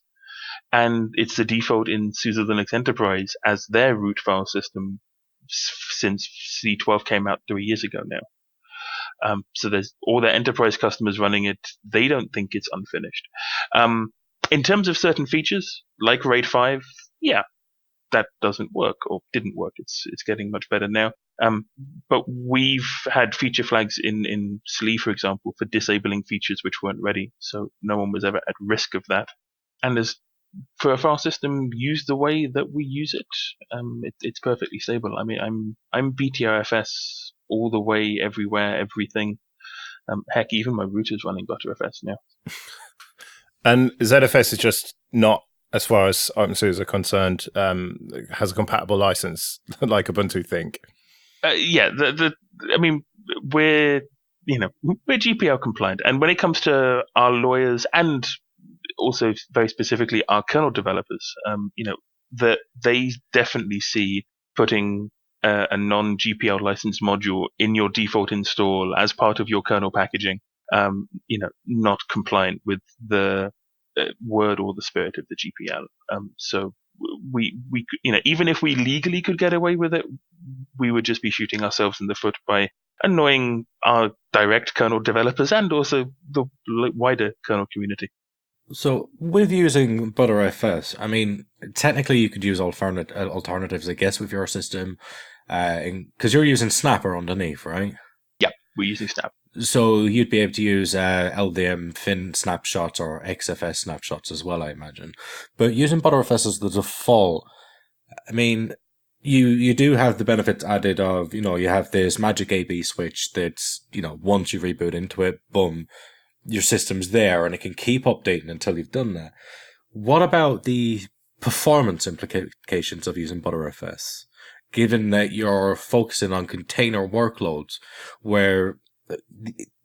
And it's the default in SUSE Linux Enterprise as their root file system since C12 came out 3 years ago now. So there's all their enterprise customers running it. They don't think it's unfinished. In terms of certain features, like RAID 5, yeah, that doesn't work or didn't work. It's getting much better now. But we've had feature flags in SLE, for example, for disabling features which weren't ready. So no one was ever at risk of that. And for a file system used the way that we use it, it's perfectly stable. I mean, I'm BTRFS all the way, everywhere, everything. Heck, even my router's running ButterFS now. And ZFS is just not, as far as openSUSE are concerned, has a compatible license like Ubuntu think. Yeah, I mean, we're GPL compliant, and when it comes to our lawyers and also very specifically our kernel developers, that they definitely see putting a non-GPL licensed module in your default install as part of your kernel packaging, not compliant with the word or the spirit of the GPL. So we even if we legally could get away with it, we would just be shooting ourselves in the foot by annoying our direct kernel developers and also the wider kernel community. So with using ButterFS, I mean, technically you could use alternatives, I guess, with your system, because you're using Snapper underneath, right? Yeah, we're using Snap. So you'd be able to use LDM fin snapshots or XFS snapshots as well, I imagine. But using ButterFS as the default, I mean, you do have the benefits added of, you have this magic AB switch that's, once you reboot into it, boom, your system's there and it can keep updating until you've done that. What about the performance implications of using ButterFS? Given that you're focusing on container workloads where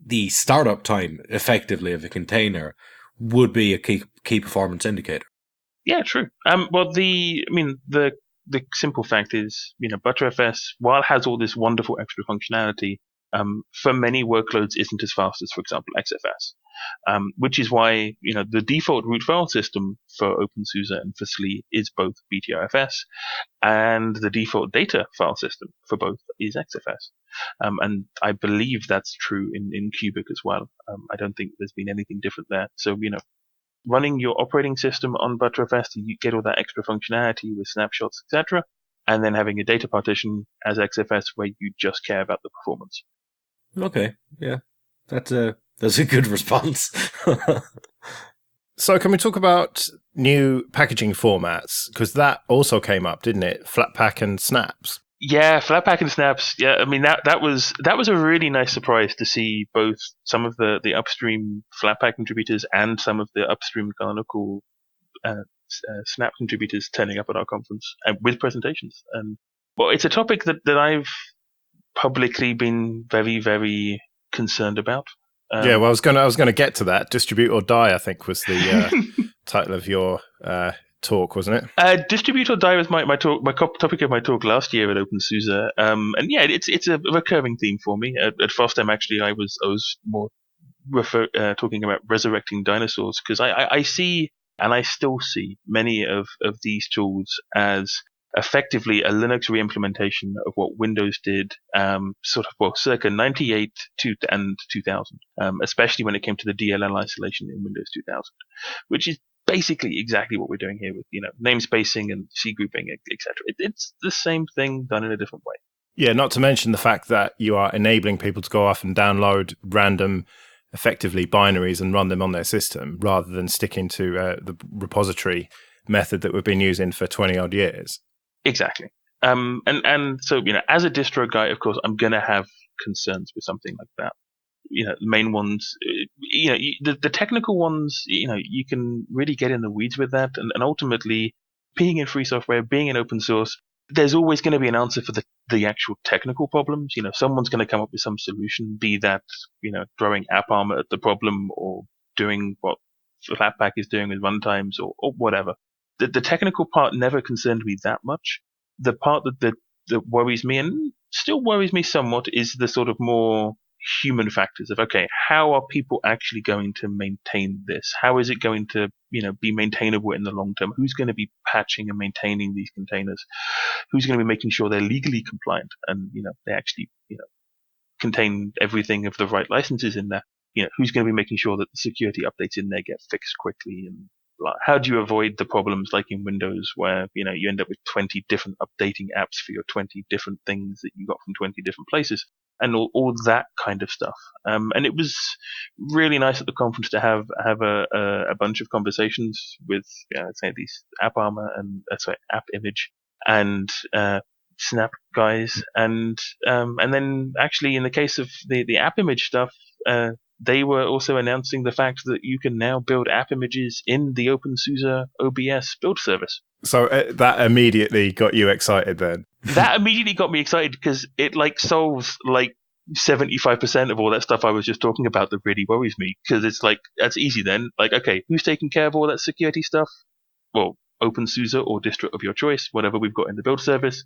the startup time effectively of a container would be a key performance indicator. Yeah, true. Well, the simple fact is, ButterFS, while it has all this wonderful extra functionality, for many workloads isn't as fast as, for example, XFS, which is why the default root file system for openSUSE and for SLE is both BTRFS, and the default data file system for both is XFS. And I believe that's true in Kubic as well. I don't think there's been anything different there. So running your operating system on ButterFS to get all that extra functionality with snapshots, etc., and then having a data partition as XFS where you just care about the performance. Okay, yeah, that's a good response. So can we talk about new packaging formats? Because that also came up, didn't it? Flatpak and snaps. Yeah, Flatpak and snaps. Yeah, I mean that was a really nice surprise to see both some of the upstream Flatpak contributors and some of the upstream Canonical snap contributors turning up at our conference and with presentations. And well, it's a topic that I've publicly been very, very concerned about. Yeah, well, I was going to get to that. Distribute or die, I think, was the title of your talk, wasn't it? Distribute or die was my talk, my topic of my talk last year at openSUSE. And yeah, it's a recurring theme for me. At FOSDEM, actually, I was more talking about resurrecting dinosaurs, because I see, and I still see, many of these tools as effectively a Linux reimplementation of what Windows did, circa 98 and 2000, especially when it came to the DLL isolation in Windows 2000, which is basically exactly what we're doing here with namespacing and C grouping, etc. It's the same thing done in a different way. Yeah, not to mention the fact that you are enabling people to go off and download random, effectively binaries and run them on their system, rather than sticking to the repository method that we've been using for 20 odd years. Exactly. And so, as a distro guy, of course, I'm going to have concerns with something like that. The main ones, the technical ones, you can really get in the weeds with that. And ultimately, being in free software, being in open source, there's always going to be an answer for the actual technical problems. Someone's going to come up with some solution, be that, throwing AppArmor at the problem or doing what Flatpak is doing with runtimes or whatever. The technical part never concerned me that much. The part that worries me, and still worries me somewhat, is the sort of more human factors of, okay, how are people actually going to maintain this? How is it going to, be maintainable in the long term? Who's going to be patching and maintaining these containers? Who's going to be making sure they're legally compliant and, they actually, contain everything of the right licenses in there? Who's going to be making sure that the security updates in there get fixed quickly? And how do you avoid the problems like in Windows where, you end up with 20 different updating apps for your 20 different things that you got from 20 different places, and all that kind of stuff. And it was really nice at the conference to have a bunch of conversations with, say, these AppArmor and AppImage and Snap guys, and then actually in the case of the AppImage stuff, they were also announcing the fact that you can now build app images in the openSUSE OBS build service. So that immediately got you excited then? That immediately got me excited because it solves 75% of all that stuff I was just talking about that really worries me, because it's that's easy then. Okay, who's taking care of all that security stuff? Well, openSUSE or distro of your choice, whatever we've got in the build service.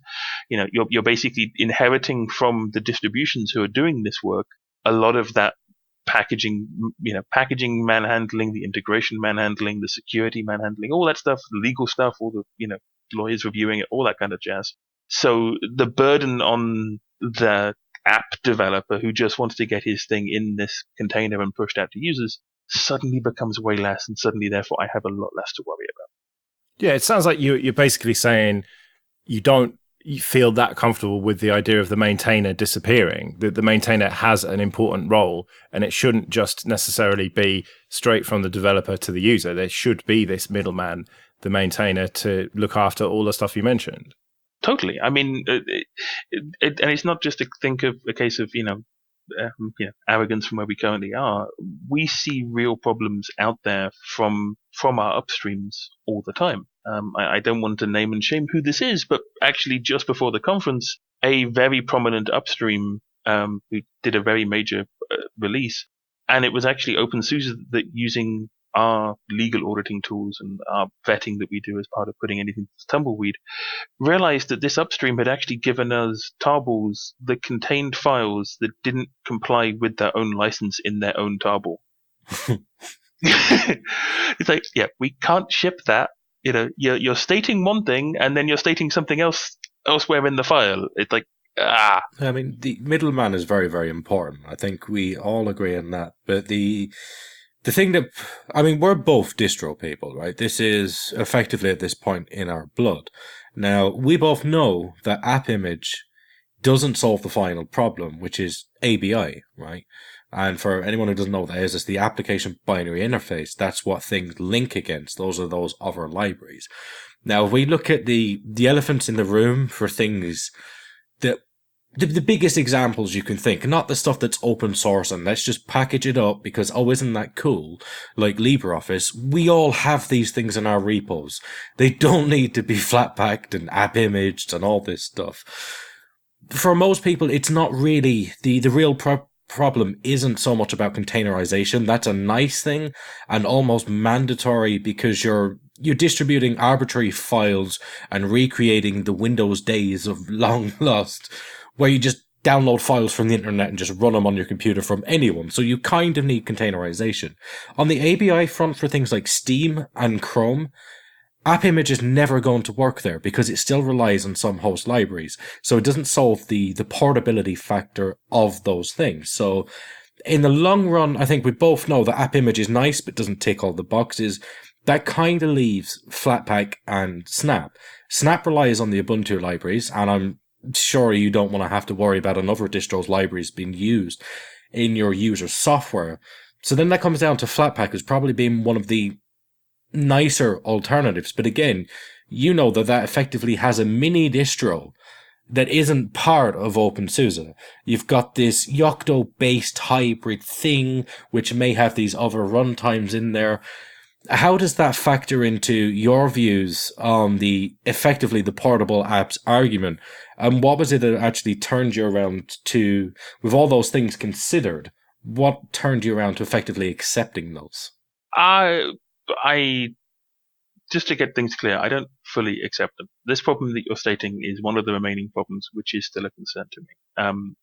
You're basically inheriting from the distributions who are doing this work a lot of that packaging manhandling, the integration manhandling, the security manhandling, all that stuff, the legal stuff, all the lawyers reviewing it, all that kind of jazz. So the burden on the app developer who just wants to get his thing in this container and pushed out to users suddenly becomes way less, and suddenly therefore I have a lot less to worry about. Yeah, it sounds like you're basically saying you feel that comfortable with the idea of the maintainer disappearing. The maintainer has an important role, and it shouldn't just necessarily be straight from the developer to the user. There should be this middleman, the maintainer, to look after all the stuff you mentioned. Totally. I mean, and it's not just a case of arrogance from where we currently are. We see real problems out there from our upstreams all the time. I don't want to name and shame who this is, but actually just before the conference, a very prominent upstream who did a very major release, and it was actually openSUSE that, using our legal auditing tools and our vetting that we do as part of putting anything to tumbleweed, realized that this upstream had actually given us tarballs that contained files that didn't comply with their own license in their own tarball. It's yeah, we can't ship that. You're stating one thing and then you're stating something else elsewhere in the file. It's I mean, the middleman is very, very important. I think we all agree on that. But the thing that, we're both distro people, right? This is effectively at this point in our blood. Now, we both know that AppImage doesn't solve the final problem, which is ABI, right? And for anyone who doesn't know what that is, it's the application binary interface. That's what things link against. Those are those other libraries. Now, if we look at the elephants in the room for things that the biggest examples you can think, not the stuff that's open source and let's just package it up because, oh, isn't that cool? Like LibreOffice, we all have these things in our repos. They don't need to be flat-packed and app-imaged and all this stuff. For most people, it's not really the real problem isn't so much about containerization. That's a nice thing and almost mandatory because you're distributing arbitrary files and recreating the Windows days of long lost, where you just download files from the internet and just run them on your computer from anyone. So you kind of need containerization. On the ABI front for things like Steam and Chrome, AppImage is never going to work there because it still relies on some host libraries. So it doesn't solve the portability factor of those things. So in the long run, I think we both know that AppImage is nice, but doesn't tick all the boxes. That kind of leaves Flatpak and Snap. Snap relies on the Ubuntu libraries, and I'm sure you don't want to have to worry about another distro's libraries being used in your user's software. So then that comes down to Flatpak as probably being one of the nicer alternatives. But again, you know that effectively has a mini distro that isn't part of openSUSE. You've got this Yocto-based hybrid thing, which may have these other runtimes in there. How does that factor into your views on effectively the portable apps argument? And what was it that actually turned you around to, with all those things considered, what turned you around to effectively accepting those? I just to get things clear, I don't fully accept them. This problem that you're stating is one of the remaining problems, which is still a concern to me,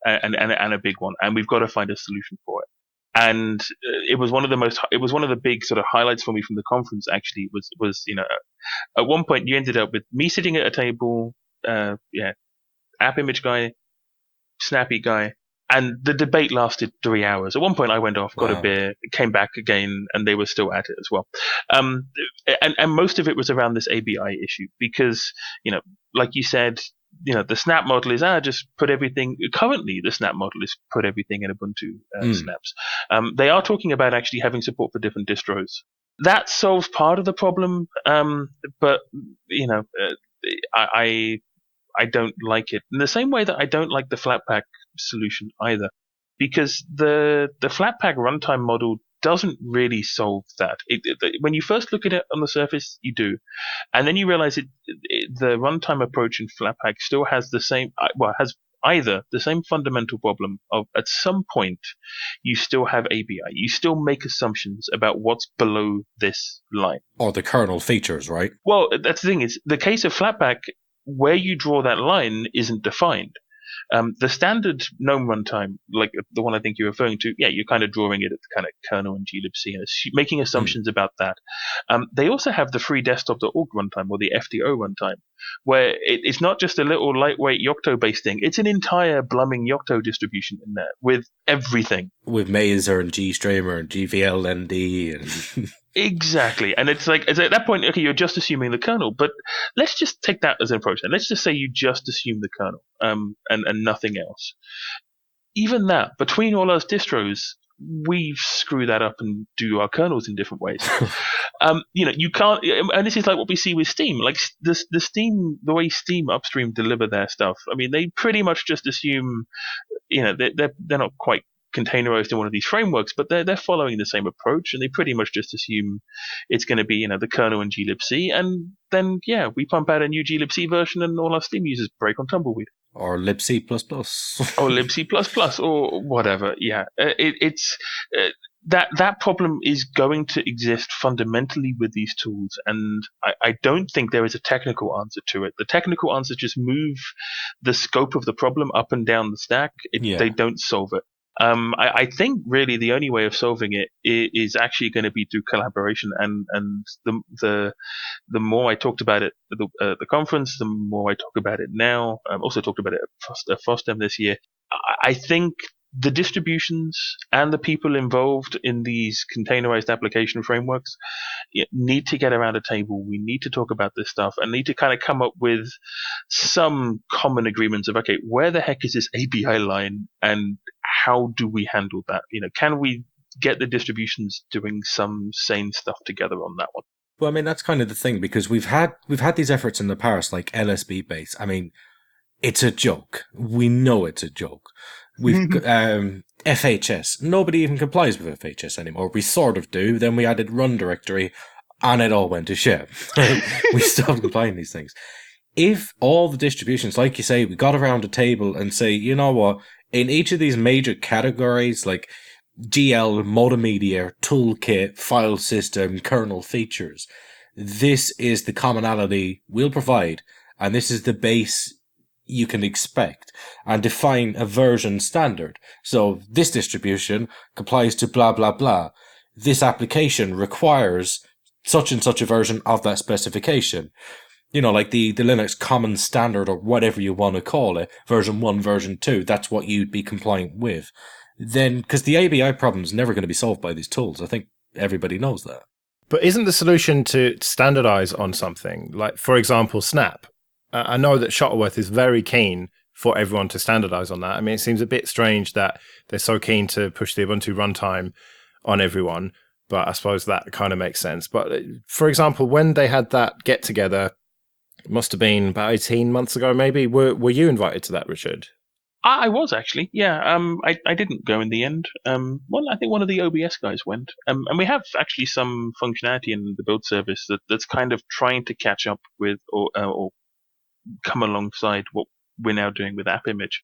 and a big one. And we've got to find a solution for it. And it was one of the big sort of highlights for me from the conference. Actually, was at one point you ended up with me sitting at a table, AppImage guy, Snappy guy, and the debate lasted 3 hours. At one point, I went off, got a beer, came back again, and they were still at it as well. And most of it was around this ABI issue because, like you said, the Snap model is just put everything. Currently, the Snap model is put everything in Ubuntu snaps. They are talking about actually having support for different distros. That solves part of the problem, but I don't like it in the same way that I don't like the Flatpak solution either, because the Flatpak runtime model doesn't really solve that. When you first look at it on the surface, you do, and then you realize the runtime approach in Flatpak still has has either the same fundamental problem of at some point you still have ABI, you still make assumptions about what's below this line, or the kernel features, right? Well, that's the thing. Is the case of Flatpak where you draw that line isn't defined. The standard GNOME runtime, like the one I think you're referring to, you're kind of drawing it at the kind of kernel and glibc and making assumptions about that. They also have the free desktop.org runtime, or the FDO runtime, where it's not just a little lightweight Yocto-based thing. It's an entire blooming Yocto distribution in there with everything. With Mazer and GStreamer and GVLND and... Exactly. And it's like, at that point, okay, you're just assuming the kernel, but let's just take that as an approach. And let's just say you just assume the kernel, and nothing else. Even that, between all those distros, we screw that up and do our kernels in different ways. You can't, and this is like what we see with Steam. Like the way Steam upstream deliver their stuff. I mean, they pretty much just assume, they're not quite containerized in one of these frameworks, but they're following the same approach, and they pretty much just assume it's going to be the kernel and glibc, and then we pump out a new glibc version, and all our Steam users break on Tumbleweed or libc++. or libc++, or whatever. It's that problem is going to exist fundamentally with these tools, and I don't think there is a technical answer to it. The technical answer is just move the scope of the problem up and down the stack. They don't solve it. I think really the only way of solving it is actually going to be through collaboration, and the more I talked about it at the conference, the more I talk about it now. I've also talked about it at FOSDEM this year. I think the distributions and the people involved in these containerized application frameworks need to get around a table. We need to talk about this stuff and need to kind of come up with some common agreements of, okay, where the heck is this API line and how do we handle that? Can we get the distributions doing some sane stuff together on that one? Well, I mean, that's kind of the thing, because we've had these efforts in the past, like LSB base. I mean, it's a joke. We know it's a joke. We've FHS. Nobody even complies with FHS anymore. We sort of do. Then we added run directory, and it all went to shit. We stopped complying these things. If all the distributions, like you say, we got around a table and say, you know what, in each of these major categories, like GL, multimedia, toolkit, file system, kernel features, this is the commonality we'll provide, and this is the base you can expect, and define a version standard. So this distribution complies to blah, blah, blah. This application requires such and such a version of that specification. Like the Linux common standard, or whatever you want to call it, version 1, version 2, that's what you'd be compliant with. Then, because the ABI problem is never going to be solved by these tools. I think everybody knows that. But isn't the solution to standardize on something? Like, for example, Snap. I know that Shuttleworth is very keen for everyone to standardize on that. I mean, it seems a bit strange that they're so keen to push the Ubuntu runtime on everyone, but I suppose that kind of makes sense. But for example, when they had that get together, it must have been about 18 months ago, maybe. Were you invited to that, Richard? I was actually, yeah. I didn't go in the end. Well, I think one of the OBS guys went. And we have actually some functionality in the build service that's kind of trying to catch up with or come alongside what we're now doing with AppImage.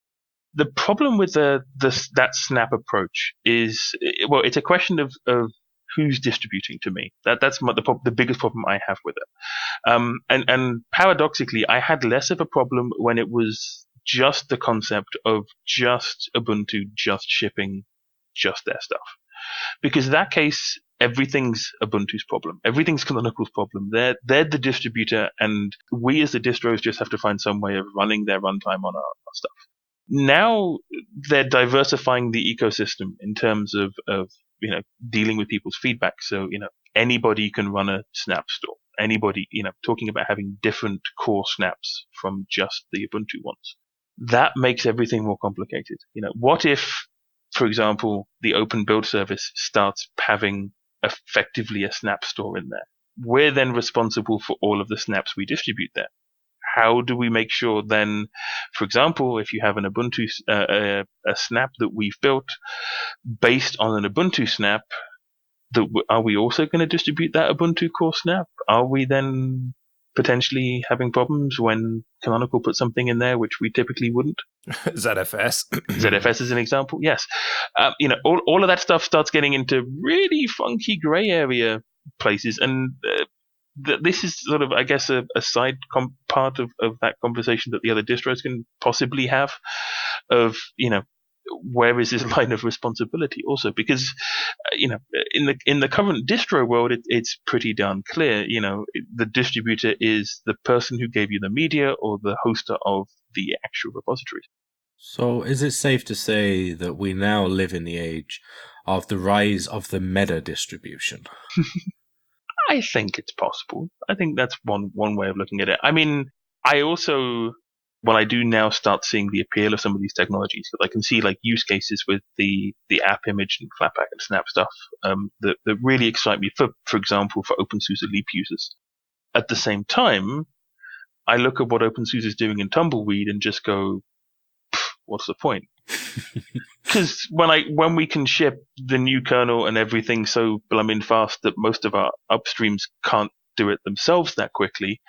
The problem with that Snap approach is, well, it's a question of who's distributing to me. That's the biggest problem I have with it. And paradoxically, I had less of a problem when it was just the concept of just Ubuntu just shipping just their stuff. Because in that case, everything's Ubuntu's problem. Everything's Canonical's problem. They're the distributor, and we as the distros just have to find some way of running their runtime on our stuff. Now they're diversifying the ecosystem in terms of dealing with people's feedback. So, anybody can run a Snap store. Anybody, talking about having different core snaps from just the Ubuntu ones. That makes everything more complicated. What if, for example, the open build service starts having effectively a Snap store in there? We're then responsible for all of the snaps we distribute there. How do we make sure then, for example, if you have an Ubuntu, a snap that we've built based on an Ubuntu snap, are we also going to distribute that Ubuntu core snap? Are we then potentially having problems when Canonical puts something in there which we typically wouldn't? ZFS. ZFS is an example, yes. All of that stuff starts getting into really funky gray area places, and this is sort of, I guess, a side part of that conversation that the other distros can possibly have of, where is this line of responsibility also? Because, in the current distro world, it's pretty darn clear. The distributor is the person who gave you the media or the hoster of the actual repositories. So is it safe to say that we now live in the age of the rise of the meta distribution? I think it's possible. I think that's one way of looking at it. I mean, I also, when I do now start seeing the appeal of some of these technologies, that I can see like use cases with the AppImage and Flatpak and Snap stuff that really excite me. For example, for openSUSE Leap users. At the same time, I look at what openSUSE is doing in Tumbleweed and just go, what's the point? Because when we can ship the new kernel and everything so blooming fast that most of our upstreams can't do it themselves that quickly,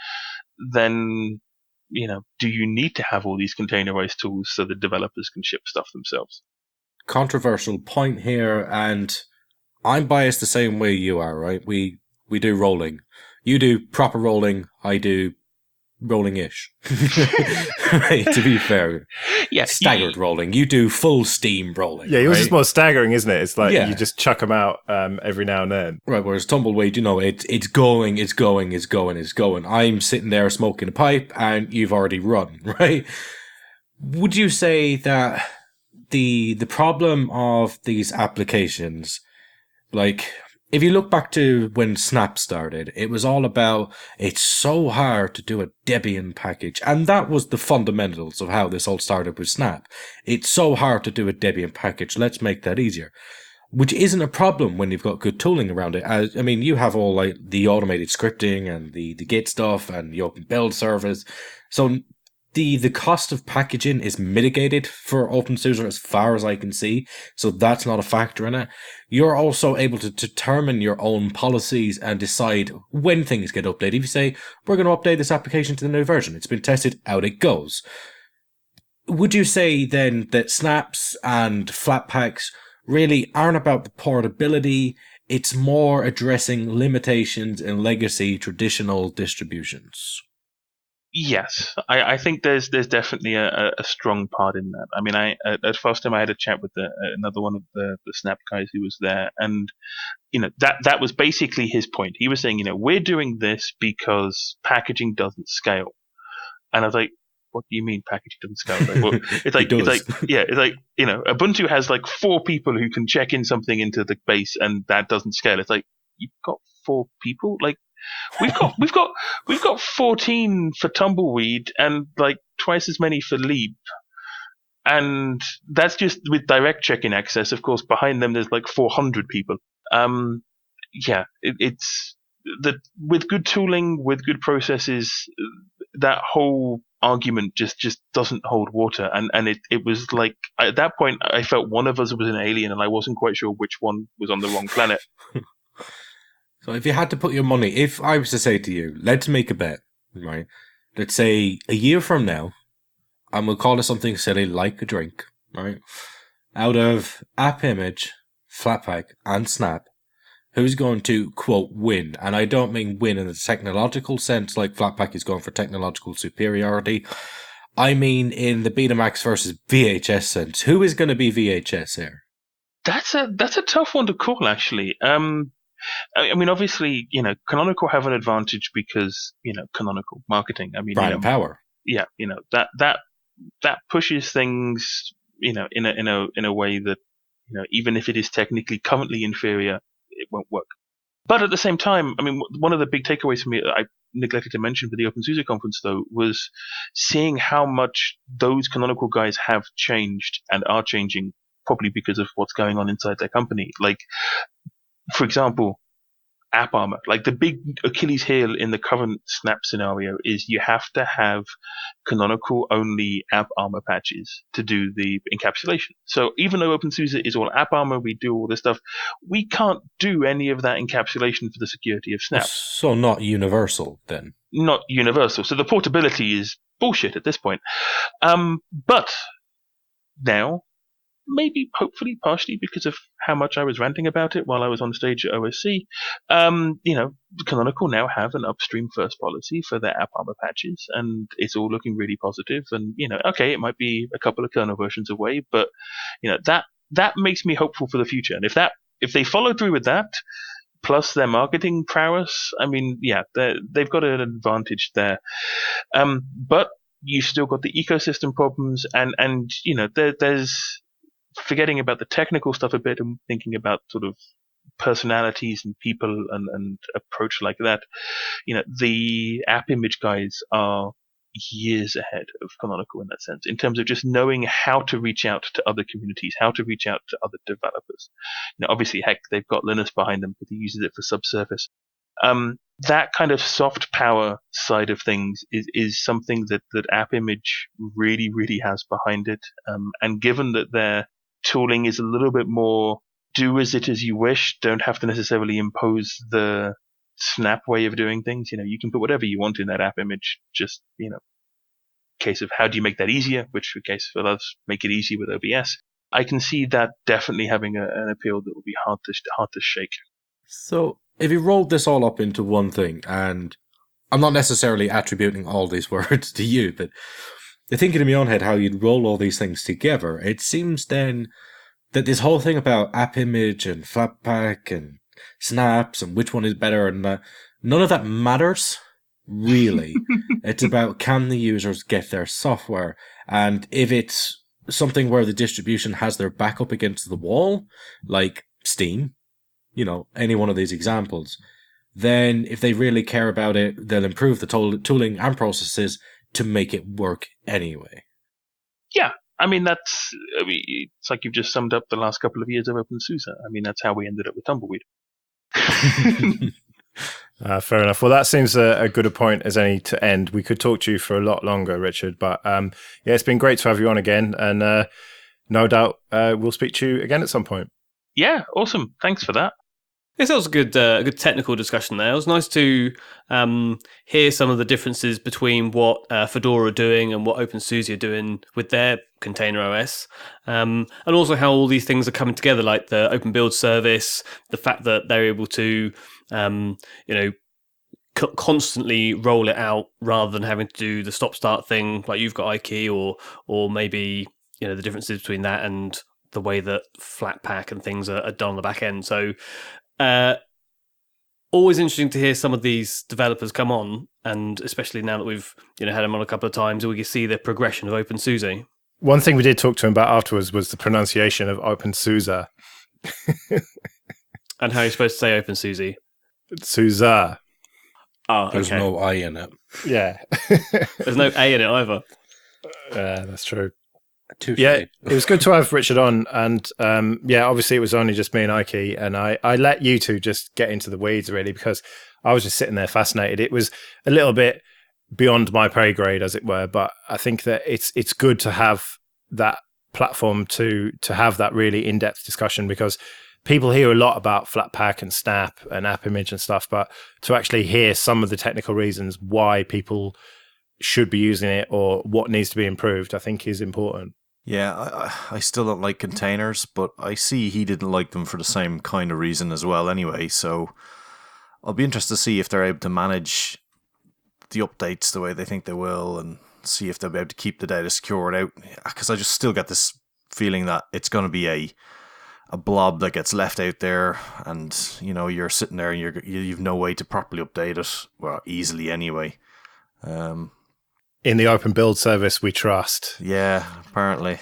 then do you need to have all these containerized tools so the developers can ship stuff themselves? Controversial point here, and I'm biased the same way you are, right? We do rolling. You do proper rolling, I do rolling-ish. Right, to be fair. Yeah, staggered rolling. You do full steam rolling. Yeah, yours is more staggering, isn't it? It's like Yeah. you just chuck them out every now and then. Right, whereas Tumbleweed, it's going. I'm sitting there smoking a pipe and you've already run, right? Would you say that the problem of these applications, like, if you look back to when Snap started, it was all about, it's so hard to do a Debian package. And that was the fundamentals of how this all started with Snap. It's so hard to do a Debian package. Let's make that easier. Which isn't a problem when you've got good tooling around it. I mean, you have all like the automated scripting and the Git stuff and the open build service. So the cost of packaging is mitigated for openSUSE as far as I can see. So that's not a factor in it. You're also able to determine your own policies and decide when things get updated. If you say, we're going to update this application to the new version, it's been tested, out it goes. Would you say then that snaps and Flatpaks really aren't about the portability? It's more addressing limitations in legacy traditional distributions? Yes, I think there's definitely a strong part in that. I mean, at first time I had a chat with another one of the Snap guys who was there, and that was basically his point. He was saying, we're doing this because packaging doesn't scale, and I was like, what do you mean packaging doesn't scale? It's like Ubuntu has like 4 people who can check in something into the base, and that doesn't scale. It's like, you've got 4 people, like. We've got 14 for Tumbleweed and like twice as many for Leap, and that's just with direct check-in access. Of course, behind them there's like 400 people. It's that with good tooling, with good processes, that whole argument just doesn't hold water. And it was like at that point I felt one of us was an alien, and I wasn't quite sure which one was on the wrong planet. So if you had to put your money, if I was to say to you, let's make a bet, right? Let's say a year from now, and we'll call it something silly like a drink, right? Out of AppImage, Flatpak, and Snap, who's going to, quote, win? And I don't mean win in the technological sense, like Flatpak is going for technological superiority. I mean in the Betamax versus VHS sense. Who is going to be VHS here? That's a tough one to call, actually. I mean, obviously, Canonical have an advantage because, Canonical marketing. I mean, brand and power. Yeah, that pushes things, in a way that, even if it is technically currently inferior, it won't work. But at the same time, I mean, one of the big takeaways for me, I neglected to mention for the openSUSE conference, though, was seeing how much those Canonical guys have changed and are changing, probably because of what's going on inside their company. Like, for example, AppArmor. Like the big Achilles heel in the current Snap scenario is you have to have Canonical only AppArmor patches to do the encapsulation. So even though openSUSE is all AppArmor, we do all this stuff, we can't do any of that encapsulation for the security of Snap. So not universal then? Not universal. So the portability is bullshit at this point. But now, maybe, hopefully, partially because of how much I was ranting about it while I was on stage at OSC, Canonical now have an upstream first policy for their AppArmor patches, and it's all looking really positive. And, okay, it might be a couple of kernel versions away, but, that makes me hopeful for the future. And if they follow through with that, plus their marketing prowess, I mean, yeah, they've got an advantage there. But you've still got the ecosystem problems, and there's forgetting about the technical stuff a bit and thinking about sort of personalities and people and approach like that. The AppImage guys are years ahead of Canonical in that sense, in terms of just knowing how to reach out to other communities, how to reach out to other developers. Obviously, heck, they've got Linus behind them, but he uses it for subsurface. That kind of soft power side of things is something that AppImage really, really has behind it. And given that their tooling is a little bit more do as it as you wish, don't have to necessarily impose the Snap way of doing things. You can put whatever you want in that AppImage, just, case of how do you make that easier, which in case for us, make it easy with OBS. I can see that definitely having an appeal that will be hard to shake. So if you rolled this all up into one thing, and I'm not necessarily attributing all these words to you, but thinking in my own head how you'd roll all these things together, it seems then that this whole thing about AppImage and Flatpak and snaps and which one is better and none of that matters, really. It's about, can the users get their software? And if it's something where the distribution has their back up against the wall, like Steam, any one of these examples, then if they really care about it, they'll improve the tooling and processes to make it work anyway. Yeah, it's like you've just summed up the last couple of years of openSUSE. That's how we ended up with Tumbleweed. Fair enough. Well, that seems a good a point as any to end. We could talk to you for a lot longer, Richard, but it's been great to have you on again, and no doubt we'll speak to you again at some point. Yeah, awesome. Thanks for that. Yes, that was a good technical discussion there. It was nice to hear some of the differences between what Fedora are doing and what openSUSE are doing with their container OS, and also how all these things are coming together, like the open build service, the fact that they're able to, constantly roll it out rather than having to do the stop-start thing like you've got Ikey, or maybe the differences between that and the way that Flatpak and things are done on the back end. So always interesting to hear some of these developers come on, and especially now that we've had them on a couple of times, we can see the progression of openSUSE. One thing we did talk to him about afterwards was the pronunciation of openSUSE. And how you're supposed to say openSUSE. SUSE. Oh, There's no I in it. Yeah. There's no A in it either. That's true. Touché. Yeah, it was good to have Richard on, and obviously it was only just me and Ikey, and I let you two just get into the weeds really, because I was just sitting there fascinated. It was a little bit beyond my pay grade, as it were, but I think that it's good to have that platform to have that really in-depth discussion, because people hear a lot about Flatpak and Snap and AppImage and stuff, but to actually hear some of the technical reasons why people should be using it or what needs to be improved, I think is important. Yeah, I still don't like containers, but I see he didn't like them for the same kind of reason as well anyway, so I'll be interested to see if they're able to manage the updates the way they think they will, and see if they'll be able to keep the data secured out, because I just still get this feeling that it's going to be a blob that gets left out there, and you're sitting there and you've no way to properly update it, well, easily anyway. In the open build service we trust. Yeah, apparently.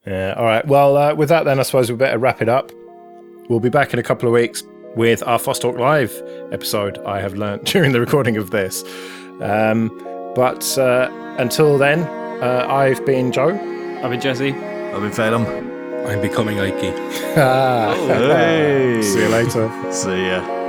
Yeah. All right. Well, with that then, I suppose we better wrap it up. We'll be back in a couple of weeks with our FOSS Live episode, I have learnt during the recording of this. But until then, I've been Joe. I've been Jesse. I've been Phelan. I'm becoming Ikey. Hey. See you later. See ya.